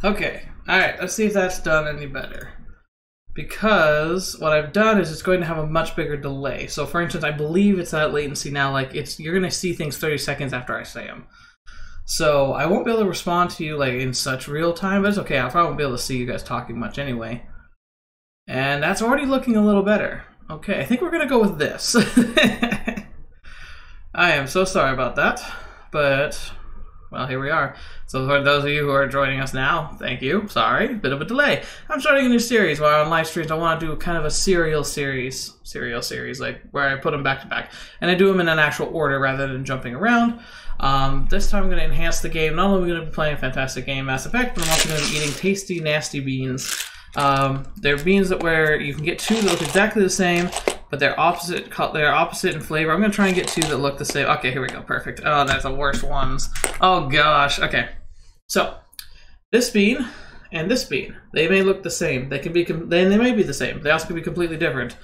Okay, alright, let's see if that's done any better. Because what I've done is it's going to have a much bigger delay. So for instance, I believe it's at latency now, like you're going to see things 30 seconds after I say them. So I won't be able to respond to you like in such real time, but it's okay. I probably won't be able to see you guys talking much anyway. And that's already looking a little better. Okay, I think we're going to go with this. I am so sorry about that, but well, here we are. So for those of you who are joining us now, thank you. Sorry, bit of a delay. I'm starting a new series while on live streams. I want to do kind of a serial series, like where I put them back to back, and I do them in an actual order rather than jumping around. This time I'm going to enhance the game. Not only are we going to be playing a fantastic game, Mass Effect, but I'm also going to be eating tasty, nasty beans. They're beans where you can get two that look exactly the same, but they're opposite in flavor. I'm going to try and get two that look the same. Okay, here we go. Perfect. Oh, that's the worst ones. Oh, gosh. Okay. So, this bean and this bean, they may look the same. They may be the same. They also could be completely different.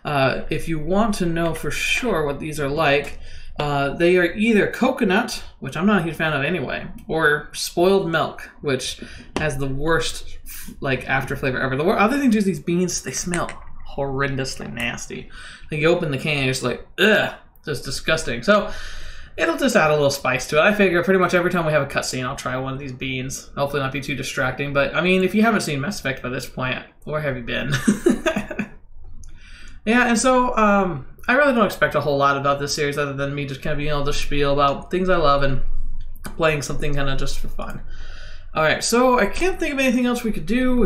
If you want to know for sure what these are like, they are either coconut, which I'm not a huge fan of anyway, or spoiled milk, which has the worst like after flavor ever. The other thing is these beans, they smell horrendously nasty. Like you open the can and you're just like, ugh, just disgusting. So it'll just add a little spice to it. I figure pretty much every time we have a cutscene, I'll try one of these beans. Hopefully not be too distracting, but I mean, if you haven't seen Mass Effect by this point, where have you been? Yeah, and so I really don't expect a whole lot about this series other than me just kind of being able to spiel about things I love and playing something kind of just for fun. Alright, so I can't think of anything else we could do.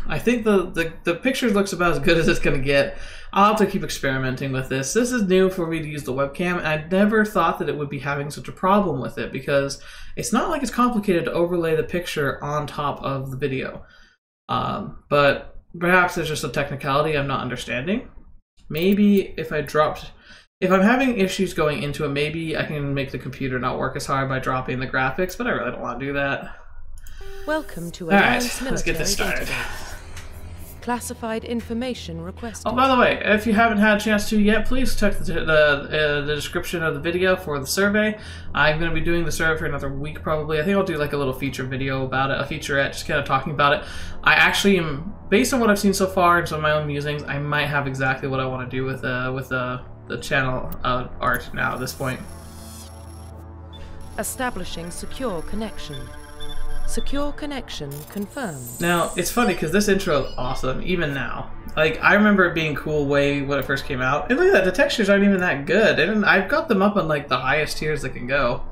I think the picture looks about as good as it's going to get. I'll have to keep experimenting with this. This is new for me to use the webcam, and I never thought that it would be having such a problem with it because it's not like it's complicated to overlay the picture on top of the video. But perhaps there's just a technicality I'm not understanding. Maybe if I'm having issues going into it, maybe I can make the computer not work as hard by dropping the graphics, but I really don't want to do that. Welcome to Alright, let's get this started. Classified information requested. Oh, by the way, if you haven't had a chance to yet, please check the description of the video for the survey. I'm going to be doing the survey for another week probably. I think I'll do like a little feature video about it, a featurette, just kind of talking about it. I actually am, based on what I've seen so far and some of my own musings, I might have exactly what I want to do with the channel art now at this point. Establishing secure connection. Secure connection confirmed. Now, it's funny because this intro is awesome, even now. Like, I remember it being cool way when it first came out. And look at that, the textures aren't even that good. I've got them up on, like, the highest tiers that can go.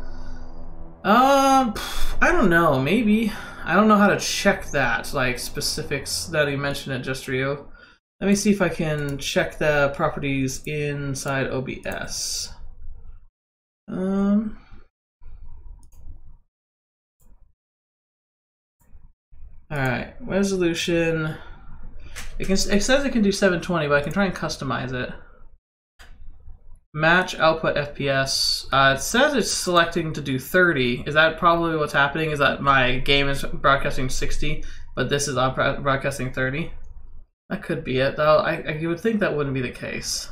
I don't know, maybe. I don't know how to check that, like, specifics that you mentioned it just for you. Let me see if I can check the properties inside OBS. Alright, resolution. It says it can do 720, but I can try and customize it. Match output FPS. It says it's selecting to do 30. Is that probably what's happening? Is that my game is broadcasting 60, but this is broadcasting 30? That could be it, though. I would think that wouldn't be the case.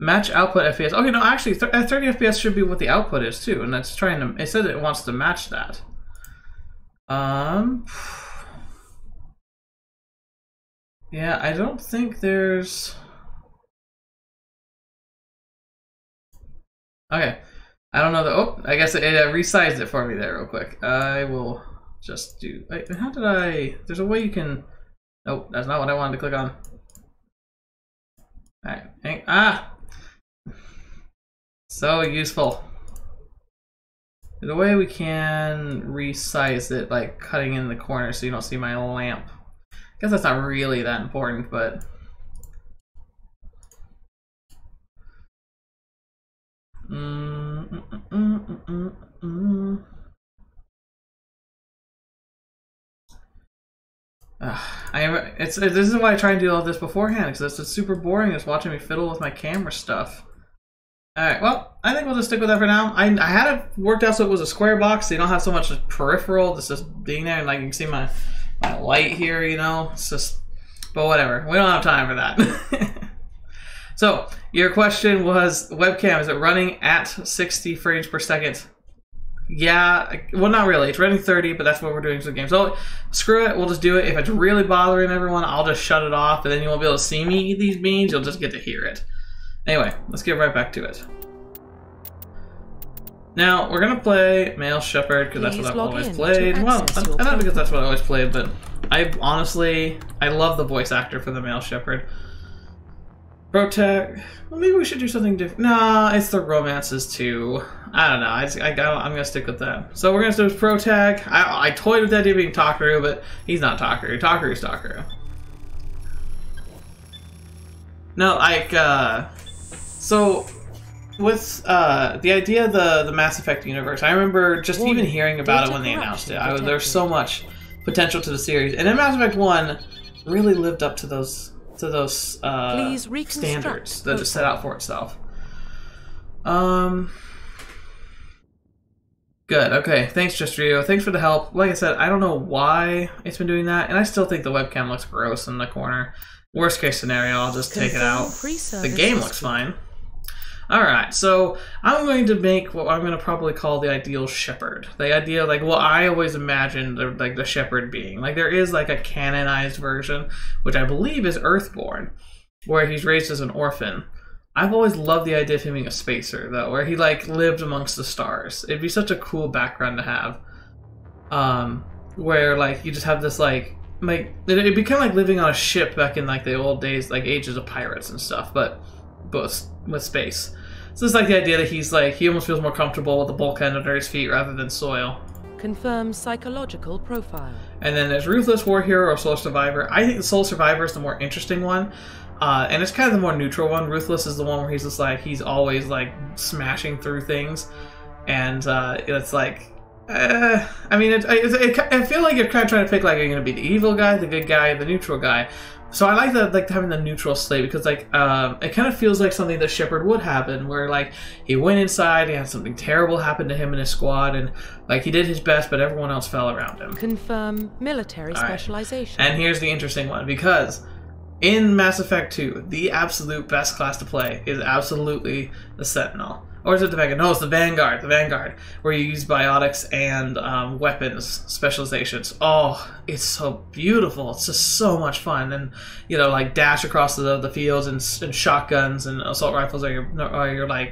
Match output FPS. Okay, no, actually, 30 FPS should be what the output is, too, and that's trying to. It says it wants to match that. Yeah, I don't think there's... Okay, I don't know the... Oh, I guess it resized it for me there real quick. I will just do... Wait, how did I... There's a way you can... Nope, that's not what I wanted to click on. Alright, ah! So useful. The way we can resize it, like cutting in the corner so you don't see my lamp. I guess that's not really that important, but... This is why I try and do all this beforehand, because it's super boring just watching me fiddle with my camera stuff. Alright, well, I think we'll just stick with that for now. I had it worked out so it was a square box, so you don't have so much peripheral, just being there, and like you can see my light here, you know? It's just, but whatever, we don't have time for that. So, your question was, webcam, is it running at 60 frames per second? Yeah, well, not really. It's rating 30, but that's what we're doing for the game. So screw it. We'll just do it. If it's really bothering everyone, I'll just shut it off, and then you won't be able to see me eat these beans. You'll just get to hear it. Anyway, let's get right back to it. Now, we're going to play Male Shepherd, because that's what I've always played. Well, not because that's what I always played, but I love the voice actor for the Male Shepherd. Protect. Well, maybe we should do something different. Nah, it's the romances too. I don't know. I'm gonna stick with that. So we're gonna do Protag. I toyed with that idea being Takaru, but he's not Takaru. Takaru's Takaru. No, like so with the idea of the Mass Effect universe, I remember just even hearing about it when they announced it. There's so much potential to the series, and then Mass Effect 1 really lived up to those standards that it set out for itself. Good. Okay. Thanks, Justrio. Thanks for the help. Like I said, I don't know why it's been doing that, and I still think the webcam looks gross in the corner. Worst case scenario, I'll just take it out. The game looks fine. Alright, so I'm going to make what I'm going to probably call the ideal shepherd. The idea, like, what I always imagined, like, the shepherd being. Like, there is, like, a canonized version, which I believe is Earthborn, where he's raised as an orphan. I've always loved the idea of him being a spacer, though, where he, like, lived amongst the stars. It'd be such a cool background to have. Where, like, you just have this, like it'd be kind of like living on a ship back in, like, the old days, like, ages of pirates and stuff, but with space. So it's like the idea that he's like, he almost feels more comfortable with the bulkhead under his feet rather than soil. Confirm psychological profile. And then there's Ruthless War Hero or Soul Survivor. I think the Soul Survivor is the more interesting one. And it's kind of the more neutral one. Ruthless is the one where he's just like, he's always like smashing through things. And it's like, I mean, I feel like you're kind of trying to pick, like, are you going to be the evil guy, the good guy, the neutral guy? So I like having the neutral slate, because, like, it kind of feels like something that Shepard would happen, where, like, he went inside, he had something terrible happen to him and his squad, and, like, he did his best, but everyone else fell around him. Confirm military specialization. And here's the interesting one, because in Mass Effect 2, the absolute best class to play is absolutely the Sentinel. Or is it the Vanguard? No, it's the Vanguard. The Vanguard, where you use biotics and weapons specializations. Oh, it's so beautiful. It's just so much fun. And, you know, like, dash across the fields, and shotguns and assault rifles are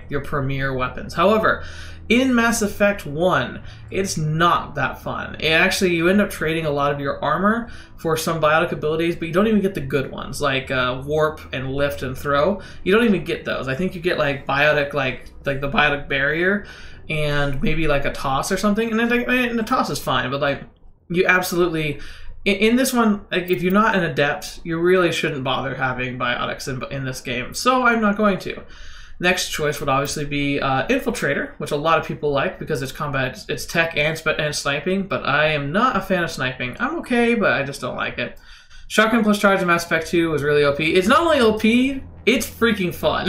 your premier weapons. However, in Mass Effect 1, it's not that fun. You end up trading a lot of your armor for some biotic abilities, but you don't even get the good ones, like warp and lift and throw. You don't even get those. I think you get, like, biotic, like the biotic barrier, and maybe, like, a toss or something. And then the toss is fine, but, like, you absolutely... In this one, like, if you're not an adept, you really shouldn't bother having biotics in this game. So I'm not going to. Next choice would obviously be Infiltrator, which a lot of people like because it's combat, it's tech and sniping, but I am not a fan of sniping. I'm okay, but I just don't like it. Shotgun plus charge in Mass Effect 2 was really OP. It's not only OP, it's freaking fun.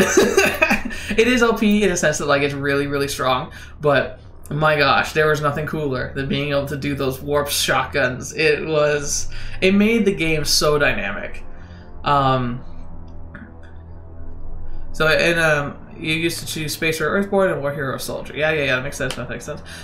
It is OP in a sense that, like, it's really, really strong, but my gosh, there was nothing cooler than being able to do those warp shotguns. It made the game so dynamic. You used to choose Spacer or Earthborn and War Hero or Soldier. Yeah, that makes sense,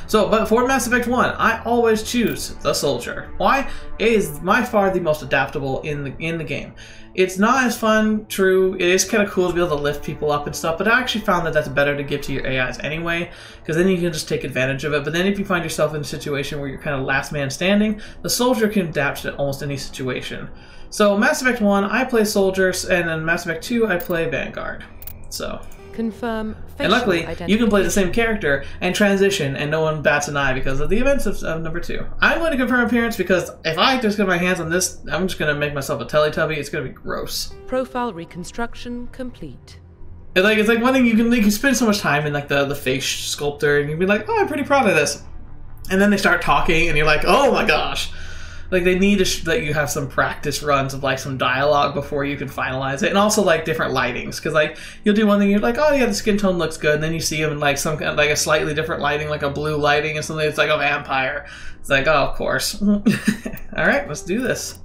So, but for Mass Effect 1, I always choose the Soldier. Why? It is by far the most adaptable in the game. It's not as fun, true. It is kind of cool to be able to lift people up and stuff, but I actually found that that's better to give to your AIs anyway, because then you can just take advantage of it. But then if you find yourself in a situation where you're kind of last man standing, the Soldier can adapt to almost any situation. So Mass Effect 1, I play Soldiers, and then Mass Effect 2, I play Vanguard. So... Confirm. And luckily, you can play the same character and transition, and no one bats an eye because of the events of number 2. I'm going to confirm appearance because if I just get my hands on this, I'm just going to make myself a Teletubby. It's going to be gross. Profile reconstruction complete. It's like one thing you can spend so much time in, like, the face sculptor, and you can be like, oh, I'm pretty proud of this. And then they start talking, and you're like, oh my gosh. Like, they need to let you have some practice runs of, like, some dialogue before you can finalize it. And also, like, different lightings. Because, like, you'll do one thing, you're like, oh, yeah, the skin tone looks good. And then you see them in, like, some kind of, like, a slightly different lighting, like a blue lighting and something that's like a vampire. It's like, oh, of course. All right, let's do this.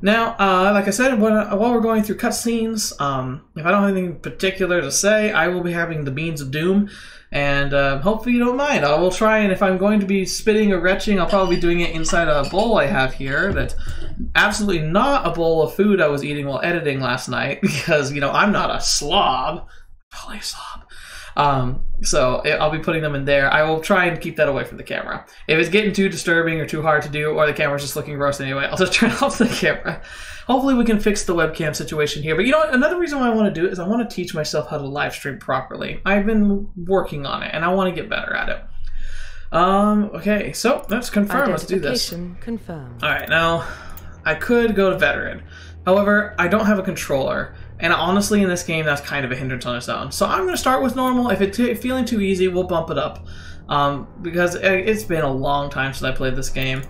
Now, like I said, while we're going through cutscenes, if I don't have anything particular to say, I will be having the Beans of Doom. And hopefully you don't mind. I will try, and if I'm going to be spitting or retching, I'll probably be doing it inside a bowl I have here. That's absolutely not a bowl of food I was eating while editing last night, because, you know, I'm not a slob. Holy slob. So I'll be putting them in there. I will try and keep that away from the camera. If it's getting too disturbing or too hard to do, or the camera's just looking gross anyway, I'll just turn off the camera. Hopefully we can fix the webcam situation here. But you know what? Another reason why I want to do it is I want to teach myself how to live stream properly. I've been working on it, and I want to get better at it. Okay, so let's confirm. Let's do this. Confirmed. All right, now I could go to veteran. However, I don't have a controller. And honestly, in this game, that's kind of a hindrance on its own. So I'm going to start with normal. If it's feeling too easy, we'll bump it up. Because it's been a long time since I played this game.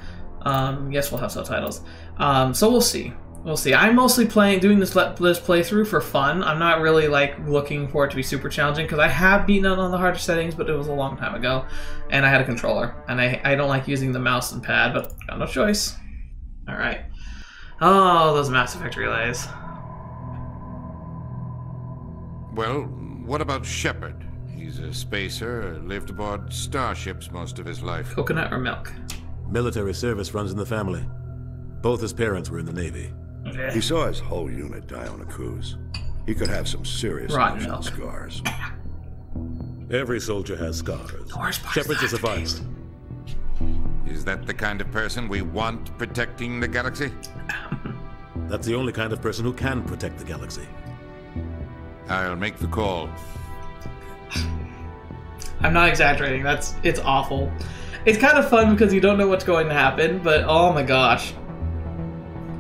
Yes, we'll have subtitles. So we'll see. We'll see. I'm mostly doing this playthrough for fun. I'm not really like looking for it to be super challenging, because I have beaten it on the harder settings, but it was a long time ago. And I had a controller. And I don't like using the mouse and pad, but got no choice. Alright. Oh, those Mass Effect relays. Well, what about Shepard? He's a spacer, lived aboard starships most of his life. Coconut or milk? Military service runs in the family. Both his parents were in the Navy. Okay. He saw his whole unit die on a cruise. He could have some serious emotional scars. Every soldier has scars. Shepard's a survivor. Is that the kind of person we want protecting the galaxy? That's the only kind of person who can protect the galaxy. I'll make the call. I'm not exaggerating. It's awful. It's kind of fun because you don't know what's going to happen, but oh my gosh.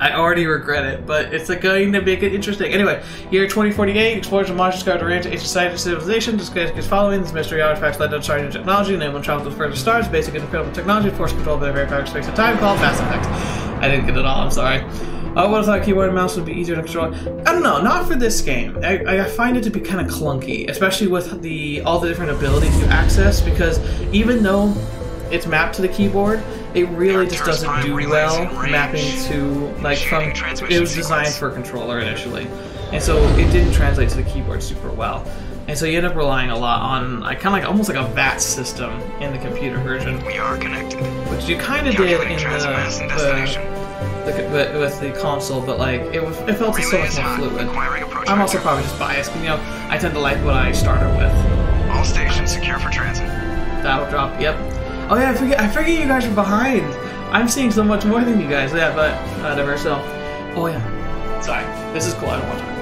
I already regret it, but it's going to make it interesting. Anyway, year 2048, explorers and monsters discovered a range of ancient society civilization. Discovered following this mystery artifacts led to starting technology, enabling travel to further stars, basic and incredible technology, force control by the very powerful space and time, called Mass Effect. I didn't get it all, I'm sorry. I would have thought keyboard and mouse would be easier to control. I don't know, not for this game. I find it to be kind of clunky, especially with all the different abilities you access, because even though it's mapped to the keyboard, it really just doesn't do well mapping to, like, it was designed for a controller initially, and so it didn't translate to the keyboard super well. And so you end up relying a lot on kind of like almost like a VAT system in the computer version. We are connected. Which you kind of did in with the console, but like it felt so much more fluid. I'm also probably just biased, you know. I tend to like what I started with. All stations secure for transit. That'll drop. Yep. Oh yeah, I forget you guys are behind. I'm seeing so much more than you guys. Yeah, but whatever. So, oh yeah. Sorry. This is cool. I don't want to talk.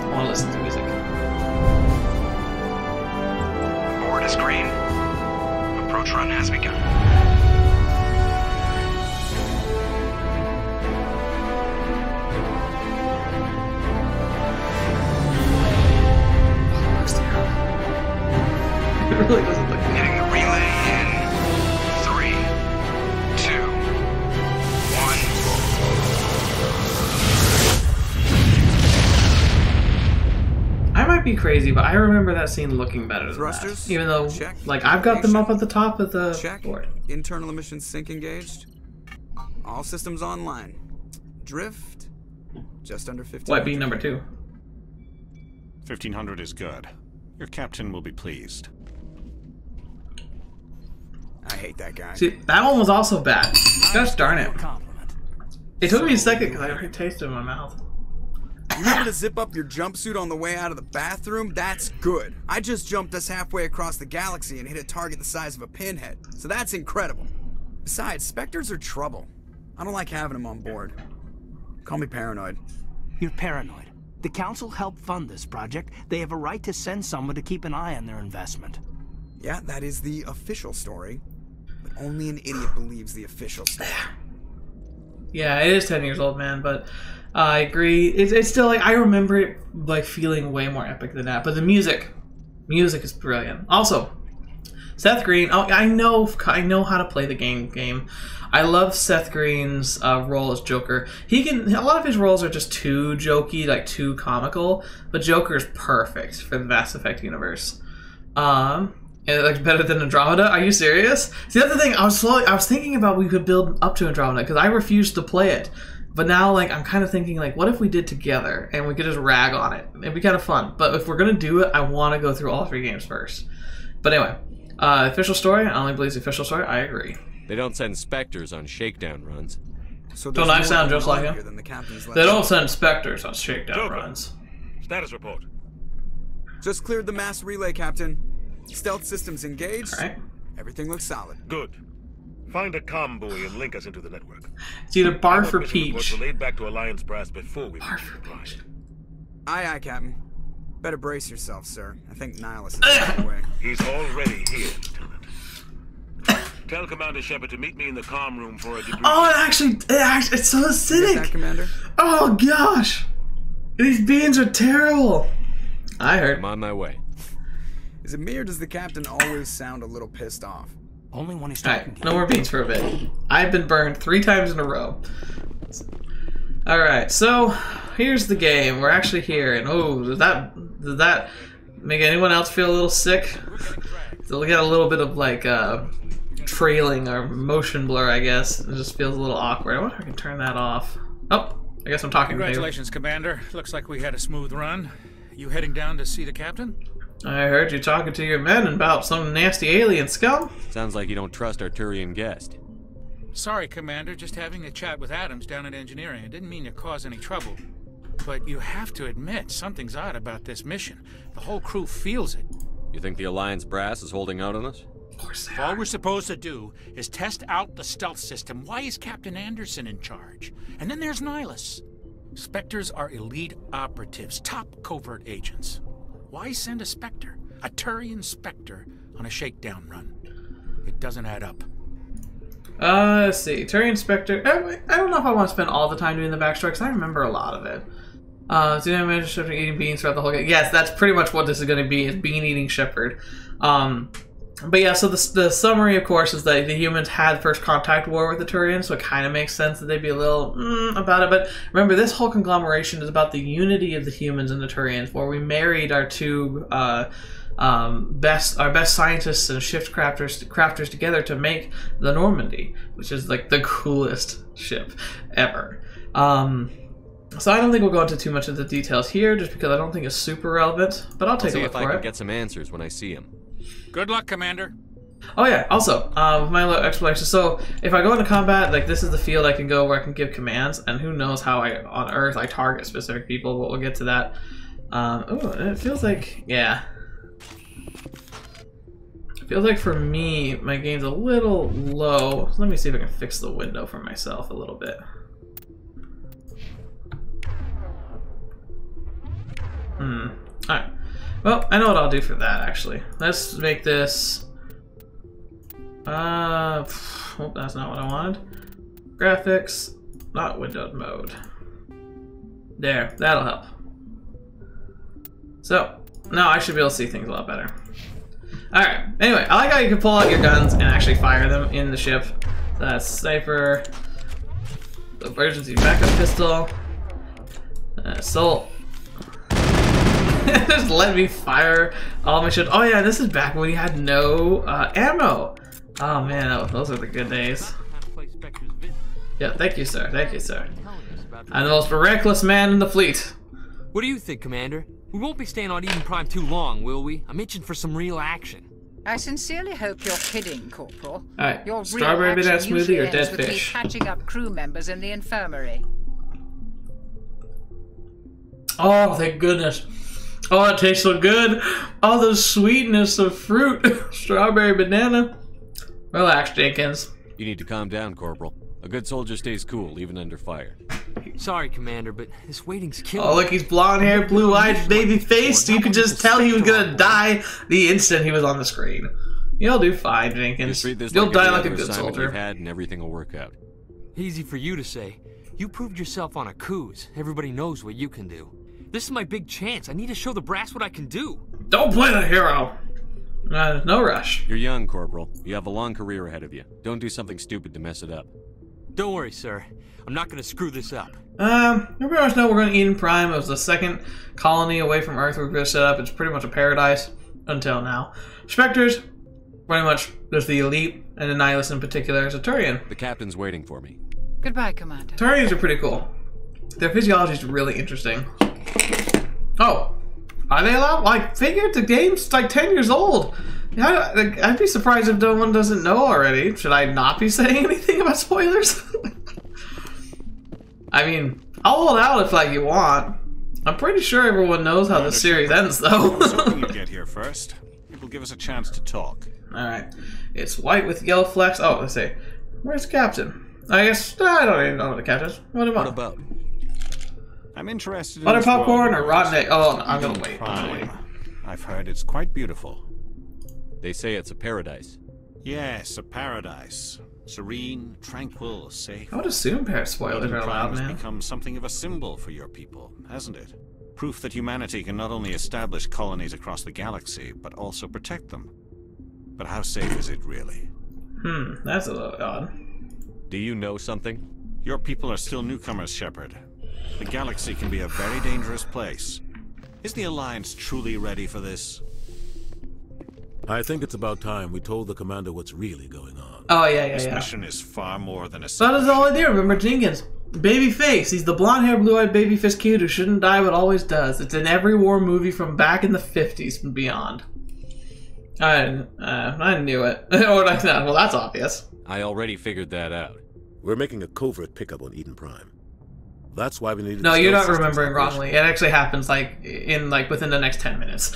I want to listen to music. Board is green. Approach run has begun. It really doesn't look good. Hitting the relay in 3, 2, 1. I might be crazy, but I remember that scene looking better than Thrusters? that. Even though, Check. like, I've got them up at the top of the Check. board. Internal emissions sync engaged. All systems online. Drift, just under 15. What, being number 2? 1500 is good. Your captain will be pleased. I hate that guy. See, that one was also bad. Gosh darn it. It took me a second because I already tasted it in my mouth. You remember to zip up your jumpsuit on the way out of the bathroom? That's good. I just jumped us halfway across the galaxy and hit a target the size of a pinhead. So that's incredible. Besides, Spectres are trouble. I don't like having them on board. Call me paranoid. You're paranoid. The Council helped fund this project. They have a right to send someone to keep an eye on their investment. Yeah, that is the official story. But only an idiot believes the official story. Yeah, it is 10 years old, man, but I agree. It's still, like, I remember it, like, feeling way more epic than that. But the music is brilliant. Also, Seth Green, I know how to play the game. I love Seth Green's role as Joker. A lot of his roles are just too jokey, like too comical, but Joker is perfect for the Mass Effect universe. And like better than Andromeda? Are you serious? See, that's the thing. I was thinking about we could build up to Andromeda because I refused to play it. But now, like, I'm kind of thinking, like, what if we did together and we could just rag on it? It'd be kind of fun. But if we're gonna do it, I want to go through all 3 games first. But anyway, official story. I only believe the official story. I agree. They don't send specters on shakedown runs. So don't I sound just like him? The they don't send specters on shakedown runs. Status report. Just cleared the mass relay, Captain. Stealth systems engaged. All right. Everything looks solid. Good. Find a comm buoy and link us into the network. It's either barf or peach. Relayed back to Alliance brass before we barf or peach. Aye, aye, Captain. Better brace yourself, sir. I think Nihilus is on the way. He's already here, Lieutenant. Tell Commander Shepard to meet me in the comm room for a debrief. Oh, it's so acidic. That, Commander? Oh gosh, these beans are terrible. I heard. I'm on my way. Is it me or does the captain always sound a little pissed off? Only when he's talking. Alright, no more beans for a bit. I've been burned 3 times in a row. Alright, so here's the game. We're actually here, and oh, did that make anyone else feel a little sick? They'll get a little bit of like trailing or motion blur, I guess. It just feels a little awkward. I wonder if I can turn that off. Oh, I guess I'm talking. Congratulations, Commander. Looks like we had a smooth run. You heading down to see the captain? I heard you talking to your men about some nasty alien scum. Sounds like you don't trust our Turian guest. Sorry, Commander. Just having a chat with Adams down at engineering. I didn't mean to cause any trouble. But you have to admit, something's odd about this mission. The whole crew feels it. You think the Alliance brass is holding out on us? Of course they All we're supposed to do is test out the stealth system. Why is Captain Anderson in charge? And then there's Nihilus. Spectres are elite operatives, top covert agents. Why send a Spectre, a Turian Spectre, on a shakedown run? It doesn't add up. Let's see. Turian Spectre. I don't know if I want to spend all the time doing the backstory, because I remember a lot of it. So you imagine Shepard eating beans throughout the whole game. Yes, that's pretty much what this is going to be, is bean-eating Shepard. But yeah, so the summary, of course, is that the humans had first contact war with the Turians, so it kind of makes sense that they'd be a little about it. But remember, this whole conglomeration is about the unity of the humans and the Turians, where we married our two best scientists and shift crafters together to make the Normandy, which is like the coolest ship ever. So I don't think we'll go into too much of the details here, just because I don't think it's super relevant. But I'll take a look for it. See if I can get some answers when I see him. Good luck, Commander. Oh yeah, also, my little explanation. So, if I go into combat, like, this is the field I can go where I can give commands, and who knows how on Earth I target specific people, but we'll get to that. Oh, it feels like, yeah. It feels like for me, my game's a little low. So let me see if I can fix the window for myself a little bit. Alright. Well, I know what I'll do for that, actually. Let's make this... oh, that's not what I wanted. Graphics, not windowed mode. There, that'll help. So, now I should be able to see things a lot better. Alright, anyway, I like how you can pull out your guns and actually fire them in the ship. So that's sniper, the emergency backup pistol, assault. Just let me fire all my shit. Oh yeah, this is back when we had no ammo. Oh man, those are the good days. Yeah, thank you, sir. Thank you, sir. I'm the most reckless man in the fleet. What do you think, Commander? We won't be staying on Eden Prime too long, will we? I'm itching for some real action. I sincerely hope you're kidding, Corporal. Alright, your strawberry banana smoothie or dead with fish? Me patching up crew members in the infirmary. Oh, thank goodness. Oh, it tastes so good. Oh, the sweetness of fruit. Strawberry banana. Relax, Jenkins. You need to calm down, Corporal. A good soldier stays cool, even under fire. Sorry, Commander, but this waiting's killing me. Oh, look, he's blonde hair, blue eyes, baby face. You could just tell he was gonna die the instant he was on the screen. You'll do fine, Jenkins. You'll die like a good soldier. You've had, and everything will work out. Easy for you to say. You proved yourself on a cruise. Everybody knows what you can do. This is my big chance. I need to show the brass what I can do. Don't play the hero. No rush. You're young, Corporal. You have a long career ahead of you. Don't do something stupid to mess it up. Don't worry, sir. I'm not going to screw this up. You pretty much know we're going to Eden Prime. It was the second colony away from Earth we're going to set up. It's pretty much a paradise until now. Spectres, pretty much, there's the elite, and the Nihilus in particular is a Turian. The captain's waiting for me. Goodbye, Commander. Turians are pretty cool. Their physiology is really interesting. Oh, are they allowed? I figured the game's like 10 years old. Yeah, I'd be surprised if no one doesn't know already. Should I not be saying anything about spoilers? I mean, I'll hold out if like you want. I'm pretty sure everyone knows how the series ends, though. I was hoping you'd get here first. It will give us a chance to talk. Alright. It's white with yellow flecks. Oh, let's see. Where's the captain? I guess I don't even know what the captain is. What about? I'm interested in butter this popcorn world or rotten egg? Oh, no, I'm Eden gonna wait. Prime. I've heard it's quite beautiful. They say it's a paradise. Yes, a paradise. Serene, tranquil, safe. I would assume spoilers Eden are Prime allowed, has man. become something of a symbol for your people, hasn't it? Proof that humanity can not only establish colonies across the galaxy, but also protect them. But how safe is it really? That's a little odd. Do you know something? Your people are still newcomers, Shepard. The galaxy can be a very dangerous place. Is the Alliance truly ready for this? I think it's about time we told the commander what's really going on. Oh, yeah. This mission is far more than a... That is all I do. Remember Jenkins? Babyface. He's the blonde-haired, blue-eyed babyface kid who shouldn't die but always does. It's in every war movie from back in the 50s and beyond. I knew it. Well, that's obvious. I already figured that out. We're making a covert pickup on Eden Prime. That's why we needed... No, you're not remembering wrongly. It actually happens within the next 10 minutes.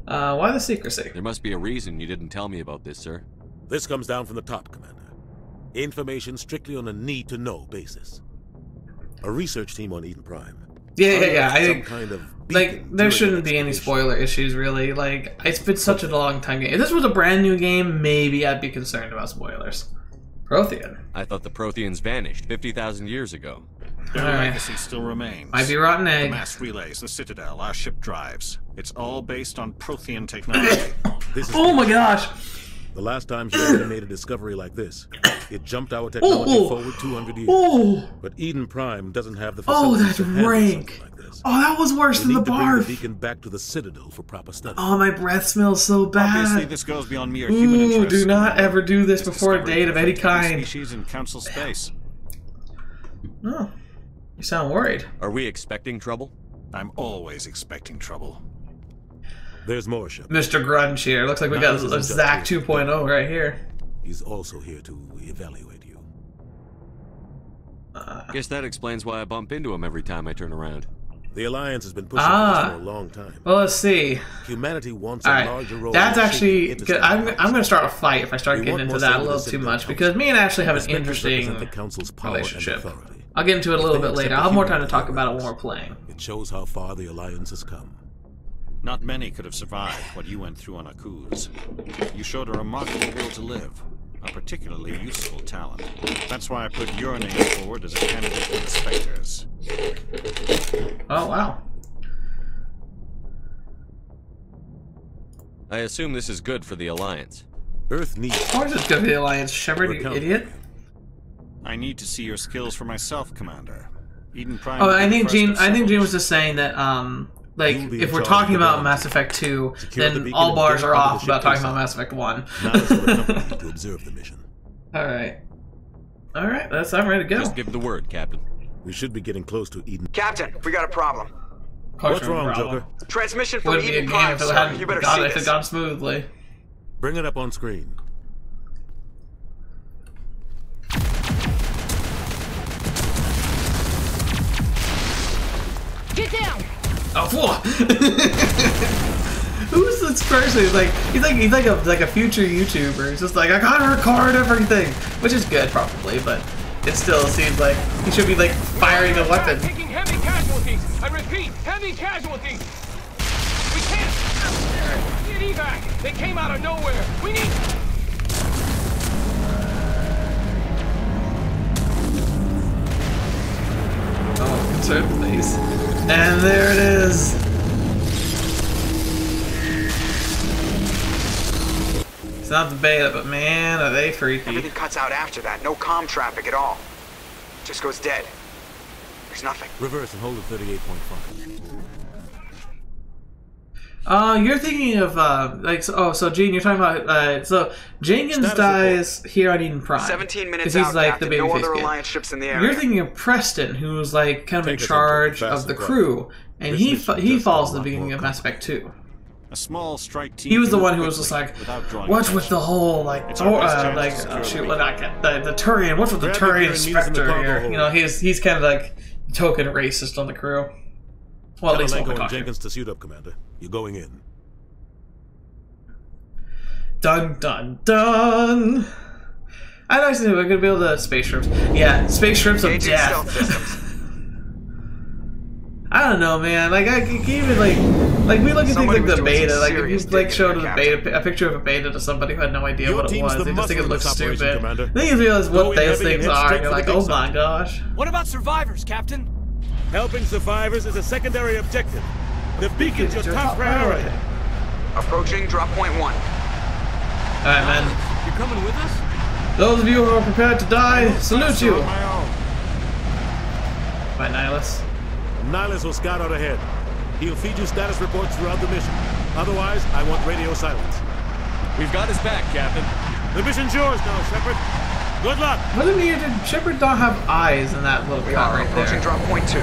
Why the secrecy? There must be a reason you didn't tell me about this, sir. This comes down from the top, Commander. Information strictly on a need-to-know basis. A research team on Eden Prime. Yeah. I think kind of there shouldn't be any spoiler issues, really. Like, it's been such a long time game. If this was a brand new game, maybe I'd be concerned about spoilers. Prothian. I thought the Prothians vanished 50,000 years ago. Their legacy still remains. Might be rotten egg. The mass relays, the Citadel, our ship drives. It's all based on Prothian technology. Oh my gosh! The last time humanity made a discovery like this, it jumped our technology forward 200 years. But Eden Prime doesn't have the facilities that's to handle rank. something like this. Oh, that was worse than the bring barf. the beacon back to the Citadel for proper study. Oh, my breath smells so bad. Obviously, this goes beyond mere human interest. Do not ever do this before a date of any kind. Species in Council space. Oh, you sound worried. Are we expecting trouble? I'm always expecting trouble. There's more, Shepard. Mr. Grunge here. Looks like we got Zach 2.0 right here. He's also here to evaluate you. Guess that explains why I bump into him every time I turn around. The Alliance has been pushing for this for a long time. Well, let's see. Humanity wants a larger role. That's actually... I'm going to start a fight if I start getting into that a little too much, because me and Ashley have an interesting relationship. I'll get into it a little bit later. I'll have more time to talk about it when we're playing. It shows how far the Alliance has come. Not many could have survived what you went through on Akuz. You showed a remarkable will to live, a particularly useful talent. That's why I put your name forward as a candidate for the Spectres. Oh, wow. I assume this is good for the Alliance. Earth needs... Of course it's good for the Alliance, Shepard, you idiot. I need to see your skills for myself, Commander. Eden Prime... Oh, I think Gene was just saying that, like, if we're talking about Mass Effect 2, then all bars are off about talking about Mass Effect 1. Now it's for the company to observe the mission. Alright. Alright, I'm ready to go. Just give the word, Captain. We should be getting close to Eden. Captain, we got a problem. What's wrong, Joker? Transmission from Eden Prime, sir. You better see this. If it gone smoothly. Bring it up on screen. Get down! Oh, who's this person? He's like a future YouTuber. It's just like, I gotta record everything, which is good probably, but it still seems like he should be like firing a weapon. Taking heavy casualties. I repeat, heavy casualties. We can't get evac. They came out of nowhere. We need. Oh, concerned face. And there it is. It's not the beta, but man, are they freaky. Everything cuts out after that. No comm traffic at all. Just goes dead. There's nothing. Reverse and hold at 38.5. You're thinking of, so Gene, you're talking about, so Jenkins dies here on Eden Prime. 17 minutes he's out, like Captain. the No babyface other kid. Alliance ships in the area. You're thinking of Preston, who's like kind of in charge of the crew, and he falls at the beginning of Mass Effect 2. A small strike team. He was the one who was just like, what's with the whole the Turian? What's with the Turian Spectre here? You know, he's kind of like token racist on the crew. Well, at least one and Jenkins to suit up, Commander. You're going in. Dun dun dun. I actually think we're gonna build space ships. Yeah, space ships of death. I don't know, man. Like I can even like we look at things like the beta. Like if you like showed a picture of a beta to somebody who had no idea what it was, they just think it looks stupid. Then you realize what those things are, and you're like, oh my gosh. What about survivors, Captain? Helping survivors is a secondary objective. The beacon's your top priority. Approaching drop point 1. Alright, man. You're coming with us? Those of you who are prepared to die, salute you! By Nihilus. Nihilus will scout out ahead. He'll feed you status reports throughout the mission. Otherwise, I want radio silence. We've got his back, Captain. The mission's yours now, Shepard. Good luck! What do you mean? Did Shepard not have eyes in that little car right there? Approaching drop point 2.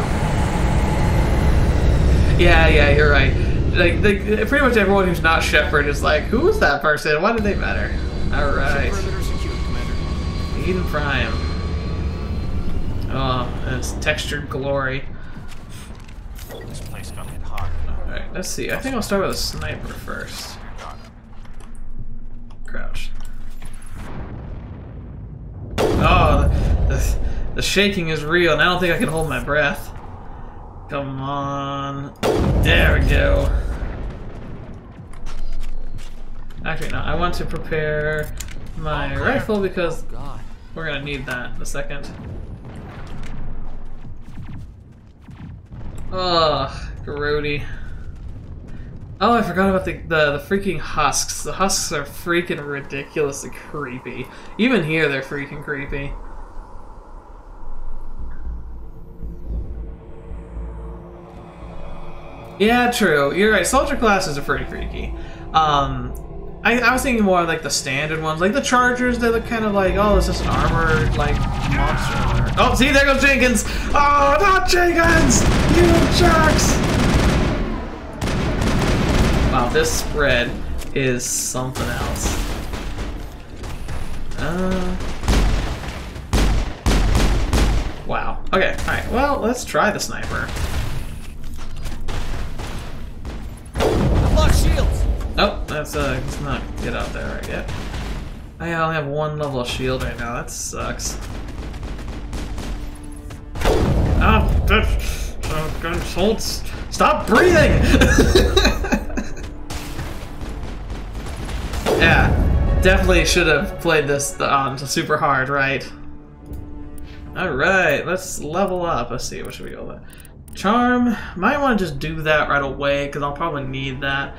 Yeah, you're right. Like pretty much everyone who's not Shepard is like, who is that person? Why did they matter? Alright. Eden Prime. Oh, and it's textured glory. This place got hit hard. Alright, let's see. I think I'll start with a sniper first. Crouch. Oh, the shaking is real, and I don't think I can hold my breath. Come on. There we go. Actually, no. I want to prepare my rifle because we're going to need that in a second. Oh, grody. Oh, I forgot about the freaking husks. The husks are freaking ridiculously creepy. Even here, they're freaking creepy. Yeah, true. You're right. Soldier classes are pretty freaky. I was thinking more like the standard ones, like the Chargers. They look kind of like, oh, this is an armored like monster. Oh, see, there goes Jenkins. Oh, not Jenkins! You jerks! Wow, this spread is something else. Wow. Okay. All right. Well, let's try the sniper. Unlock shields. Oh, let's not get out there right yet. I only have one level of shield right now. That sucks. Oh, hold! Stop breathing! Yeah, definitely should have played this on super hard, right? All right, let's level up. Let's see, what should we go with? Charm. Might want to just do that right away because I'll probably need that.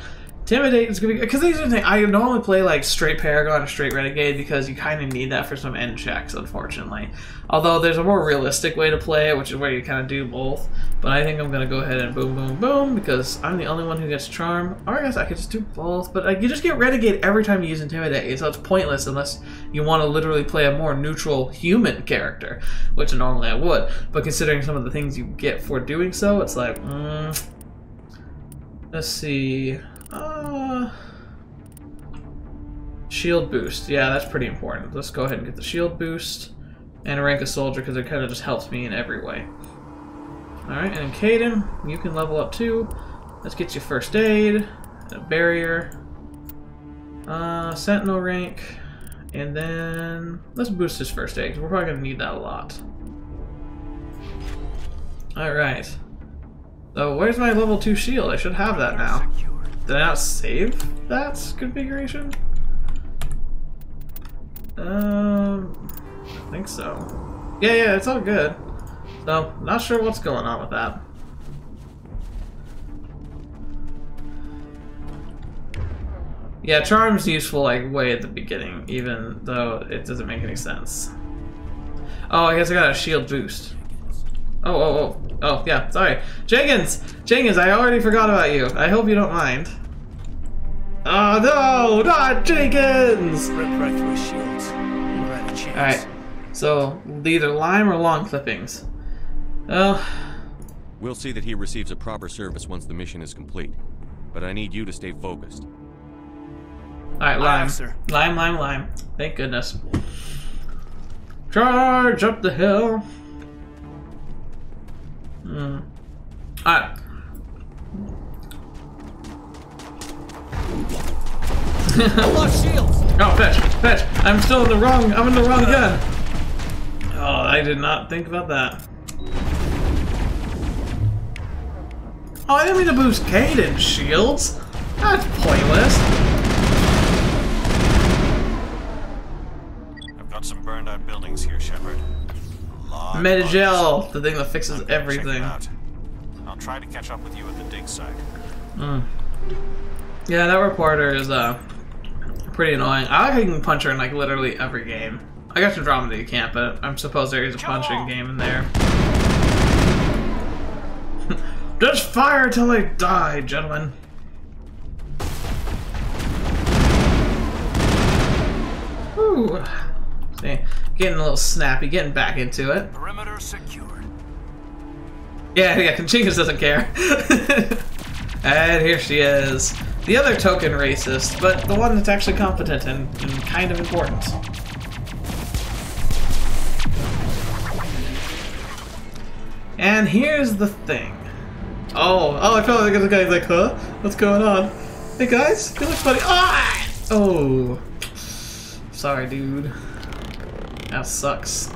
Intimidate is gonna be, because these are the things, I normally play like straight Paragon or straight Renegade because you kind of need that for some end checks, unfortunately. Although there's a more realistic way to play it, which is where you kind of do both. But I think I'm gonna go ahead and boom, boom, boom because I'm the only one who gets Charm. Or I guess I could just do both, but like, you just get Renegade every time you use Intimidate, so it's pointless unless you want to literally play a more neutral human character, which normally I would. But considering some of the things you get for doing so, it's like, let's see. Shield boost. Yeah, that's pretty important. Let's go ahead and get the shield boost and rank a soldier because it kind of just helps me in every way. Alright, and then Caden, you can level up too. Let's get you first aid, a barrier, sentinel rank, and then let's boost his first aid because we're probably going to need that a lot. Alright. So where's my level 2 shield? I should have that now. Did I not save that configuration? I think so. Yeah, it's all good. So, not sure what's going on with that. Yeah, Charm's useful like way at the beginning, even though it doesn't make any sense. Oh, I guess I got a shield boost. Oh, yeah, sorry. Jenkins, I already forgot about you. I hope you don't mind. Oh no, not Jenkins! Rip right through his shields. Never had a chance. Alright, so either lime or long clippings. Well, we'll see that he receives a proper service once the mission is complete. but I need you to stay focused. Alright, lime. Lime. Thank goodness. Charge up the hill. Alright. Lost shields. Oh, fetch. I'm in the wrong gun. Oh, I did not think about that. Oh, I didn't mean to boost Caden's shields. That's pointless. I've got some burned out buildings here, Shepard. Metagel, the thing that fixes everything. I'll try to catch up with you at the dig site. Yeah, that reporter is pretty annoying. I like how you can punch her in like literally every game. I guess in Andromeda you can't, but I'm suppose there is a punching game in there. Just fire till they die, gentlemen. Ooh. See, getting a little snappy, getting back into it. Perimeter secured. Yeah, Kanchinkas doesn't care. And here she is. The other token racist, but the one that's actually competent and kind of important. And here's the thing. Oh, I felt like the guy's like, huh? What's going on? Hey guys, you look funny. Ah! Oh. Sorry, dude. That sucks.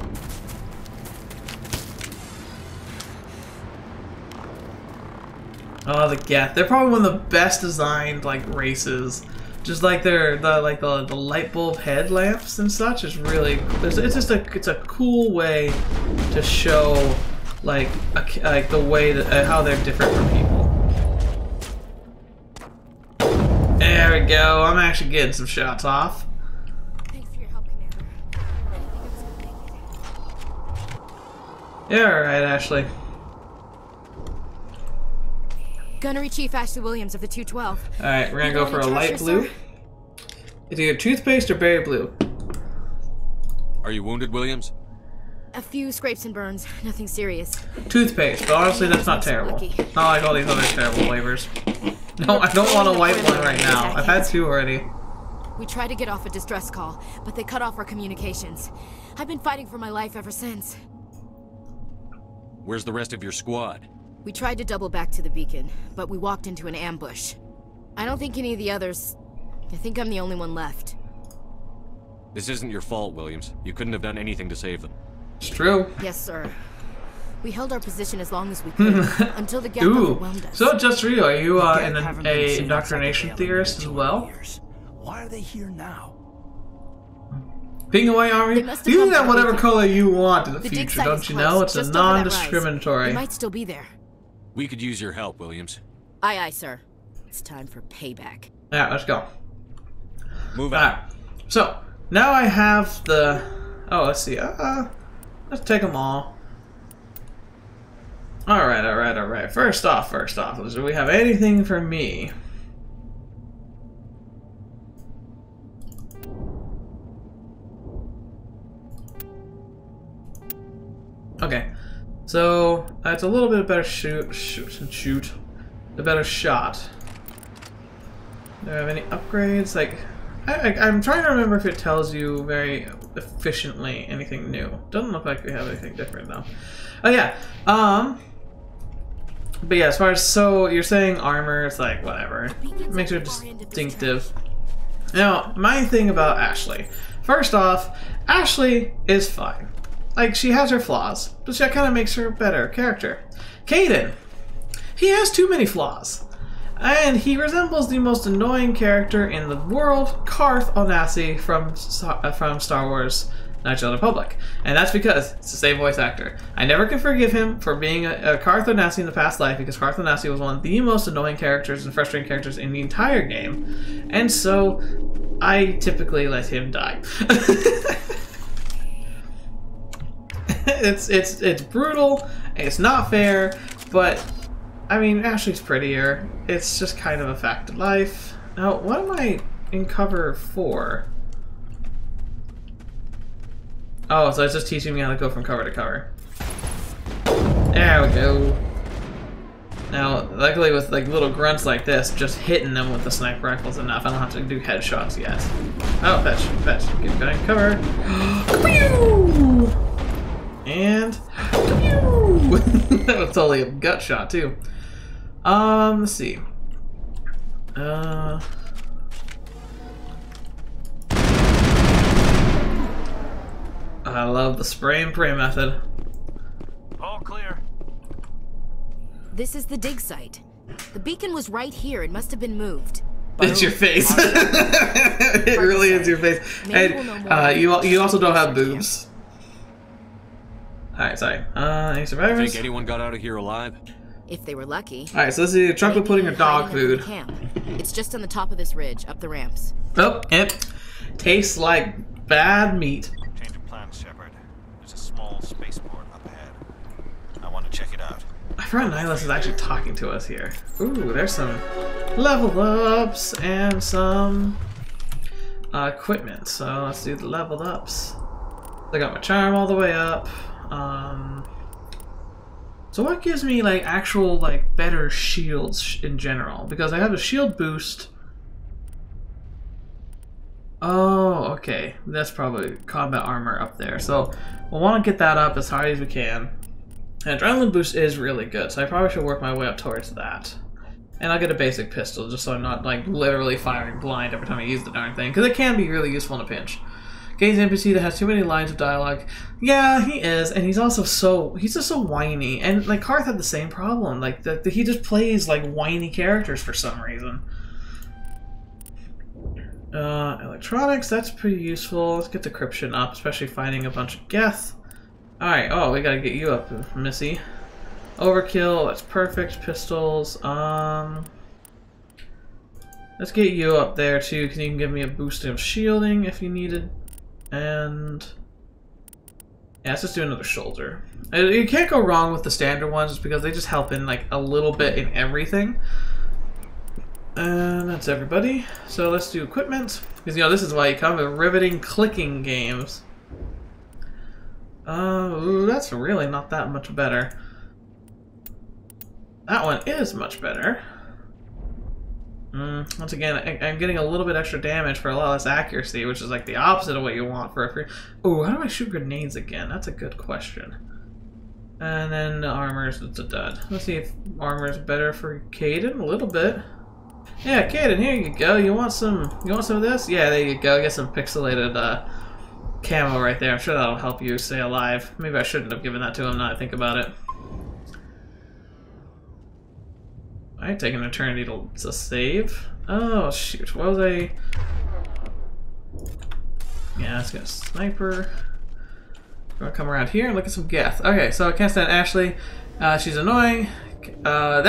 Oh, the Geth. They're probably one of the best designed like races. Just like the light bulb headlamps and such is really. It's a cool way to show like the way that how they're different from people. There we go. I'm actually getting some shots off. Thanks for your help, Commander. Yeah, alright, Ashley. Gunnery Chief Ashley Williams of the 212. Alright, we're gonna go for a light blue. It's either toothpaste or berry blue. Are you wounded, Williams? A few scrapes and burns, nothing serious. Toothpaste, but honestly that's not terrible. Not like all these other terrible flavors. No, I don't want a white one right now. I've had two already. We tried to get off a distress call, but they cut off our communications. I've been fighting for my life ever since. Where's the rest of your squad? We tried to double back to the beacon, but we walked into an ambush. I don't think any of the others... I think I'm the only one left. This isn't your fault, Williams. You couldn't have done anything to save them. It's true. Yes, sir. We held our position as long as we could, until the Geth overwhelmed us. So, just for you, are you an indoctrination theorist as well? Why are they here now? Being a white army? You can have whatever color you want in the future, don't you know? It's a non-discriminatory. We might still be there. We could use your help, Williams. Aye, aye, sir. It's time for payback. Yeah, let's go. Move out. So, now I have the... Oh, let's see. Let's take them all. Alright. First off, do we have anything for me? Okay, so it's a little bit better shoot. A better shot. Do I have any upgrades? Like, I'm trying to remember if it tells you very efficiently anything new. Doesn't look like we have anything different though. Oh yeah, but yeah, as far as, so you're saying armor, it's like, whatever. It makes her distinctive. Now, my thing about Ashley. First off, Ashley is fine. Like, she has her flaws, but that kind of makes her a better character. Caden, he has too many flaws. And he resembles the most annoying character in the world, Carth Onasi from Star Wars Knights of the Republic. And that's because it's the same voice actor. I never can forgive him for being a Carth Onasi in the past life, because Carth Onasi was one of the most annoying characters and frustrating characters in the entire game. And so, I typically let him die. It's brutal, it's not fair, but I mean, Ashley's prettier. It's just kind of a fact of life. Now, what am I in cover for? Oh, so it's just teaching me how to go from cover to cover. There we go. Now, luckily with like little grunts like this, just hitting them with the sniper rifle is enough. I don't have to do headshots yet. Oh, fetch. Keep going, cover. And that was totally a gut shot too. Let's see. I love the spray and pray method. All clear. This is the dig site. The beacon was right here. It must have been moved. It's your face. It really is your face. And you also don't have boobs. Alright, sorry. Any survivors? Think anyone got out of here alive? If they were lucky. Alright, so this is chocolate pudding or dog food. Camp. It's just on the top of this ridge, up the ramps. Oh, it tastes like bad meat. Change of plans, Shepard. There's a small spaceport up ahead. I want to check it out. My friend Nihilus is actually talking to us here. Ooh, there's some level ups and some equipment. So let's do the leveled ups. I got my charm all the way up. So what gives me like actual like better shields in general? Because I have a shield boost. Oh, okay. That's probably combat armor up there. So we'll want to get that up as high as we can. And adrenaline boost is really good, so I probably should work my way up towards that. And I'll get a basic pistol just so I'm not like literally firing blind every time I use the darn thing, because it can be really useful in a pinch. Gaze NPC that has too many lines of dialogue. Yeah, he is, and he's also he's just so whiny. And like Karth had the same problem. Like he just plays like whiny characters for some reason. Electronics, that's pretty useful. Let's get decryption up, especially finding a bunch of Geth. Alright, oh, we gotta get you up, Missy. Overkill, that's perfect. Pistols, let's get you up there too, because you can give me a boost of shielding if you needed. And yeah, let's just do another shoulder. You can't go wrong with the standard ones just because they just help in like a little bit in everything. And that's everybody. So let's do equipment. Because you know, this is why you come with riveting clicking games. Ooh, that's really not that much better. That one is much better. Once again, I'm getting a little bit extra damage for a lot less accuracy, which is like the opposite of what you want for a free... Ooh, how do I shoot grenades again? That's a good question. And then the armor's it's a dud. Let's see if armor is better for Caden a little bit. Yeah, Caden, here you go. You want some of this? Yeah, there you go. Get some pixelated camo right there. I'm sure that'll help you stay alive. Maybe I shouldn't have given that to him now that I think about it. Alright, taking an eternity to save. Oh, shoot. What was I... Yeah, let's get a sniper. We're gonna come around here and look at some Geth. Okay, so I can't stand Ashley. She's annoying. Your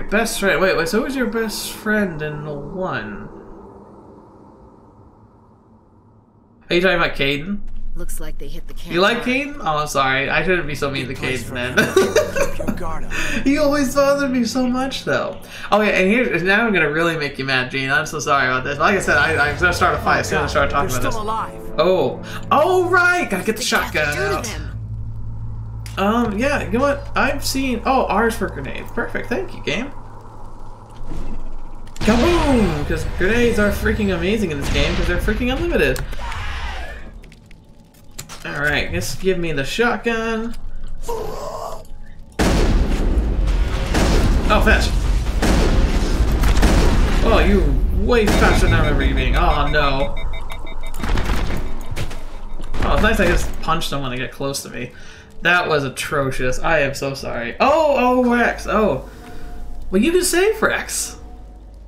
best friend. Wait, so who's your best friend in the one? Are you talking about Caden? Looks like they hit the camera. You like Caden? Oh, I'm sorry. I shouldn't be so mean to Caden, man. He always bothered me so much, though. Oh, yeah, and now I'm gonna really make you mad, Gene. I'm so sorry about this. Like I said, I'm gonna start a fight as soon as I start talking about this. Alive. Oh, right! Gotta get the shotgun out. Yeah, you know what? I've seen... Oh, R's for grenades. Perfect. Thank you, game. Kaboom! Because grenades are freaking amazing in this game because they're freaking unlimited. Alright, just give me the shotgun. Oh, fetch! Oh, you're way faster than I remember you being. Oh, no. Oh, it's nice I just punched them when they get close to me. That was atrocious. I am so sorry. Oh, X. Oh. Well, you can save for X.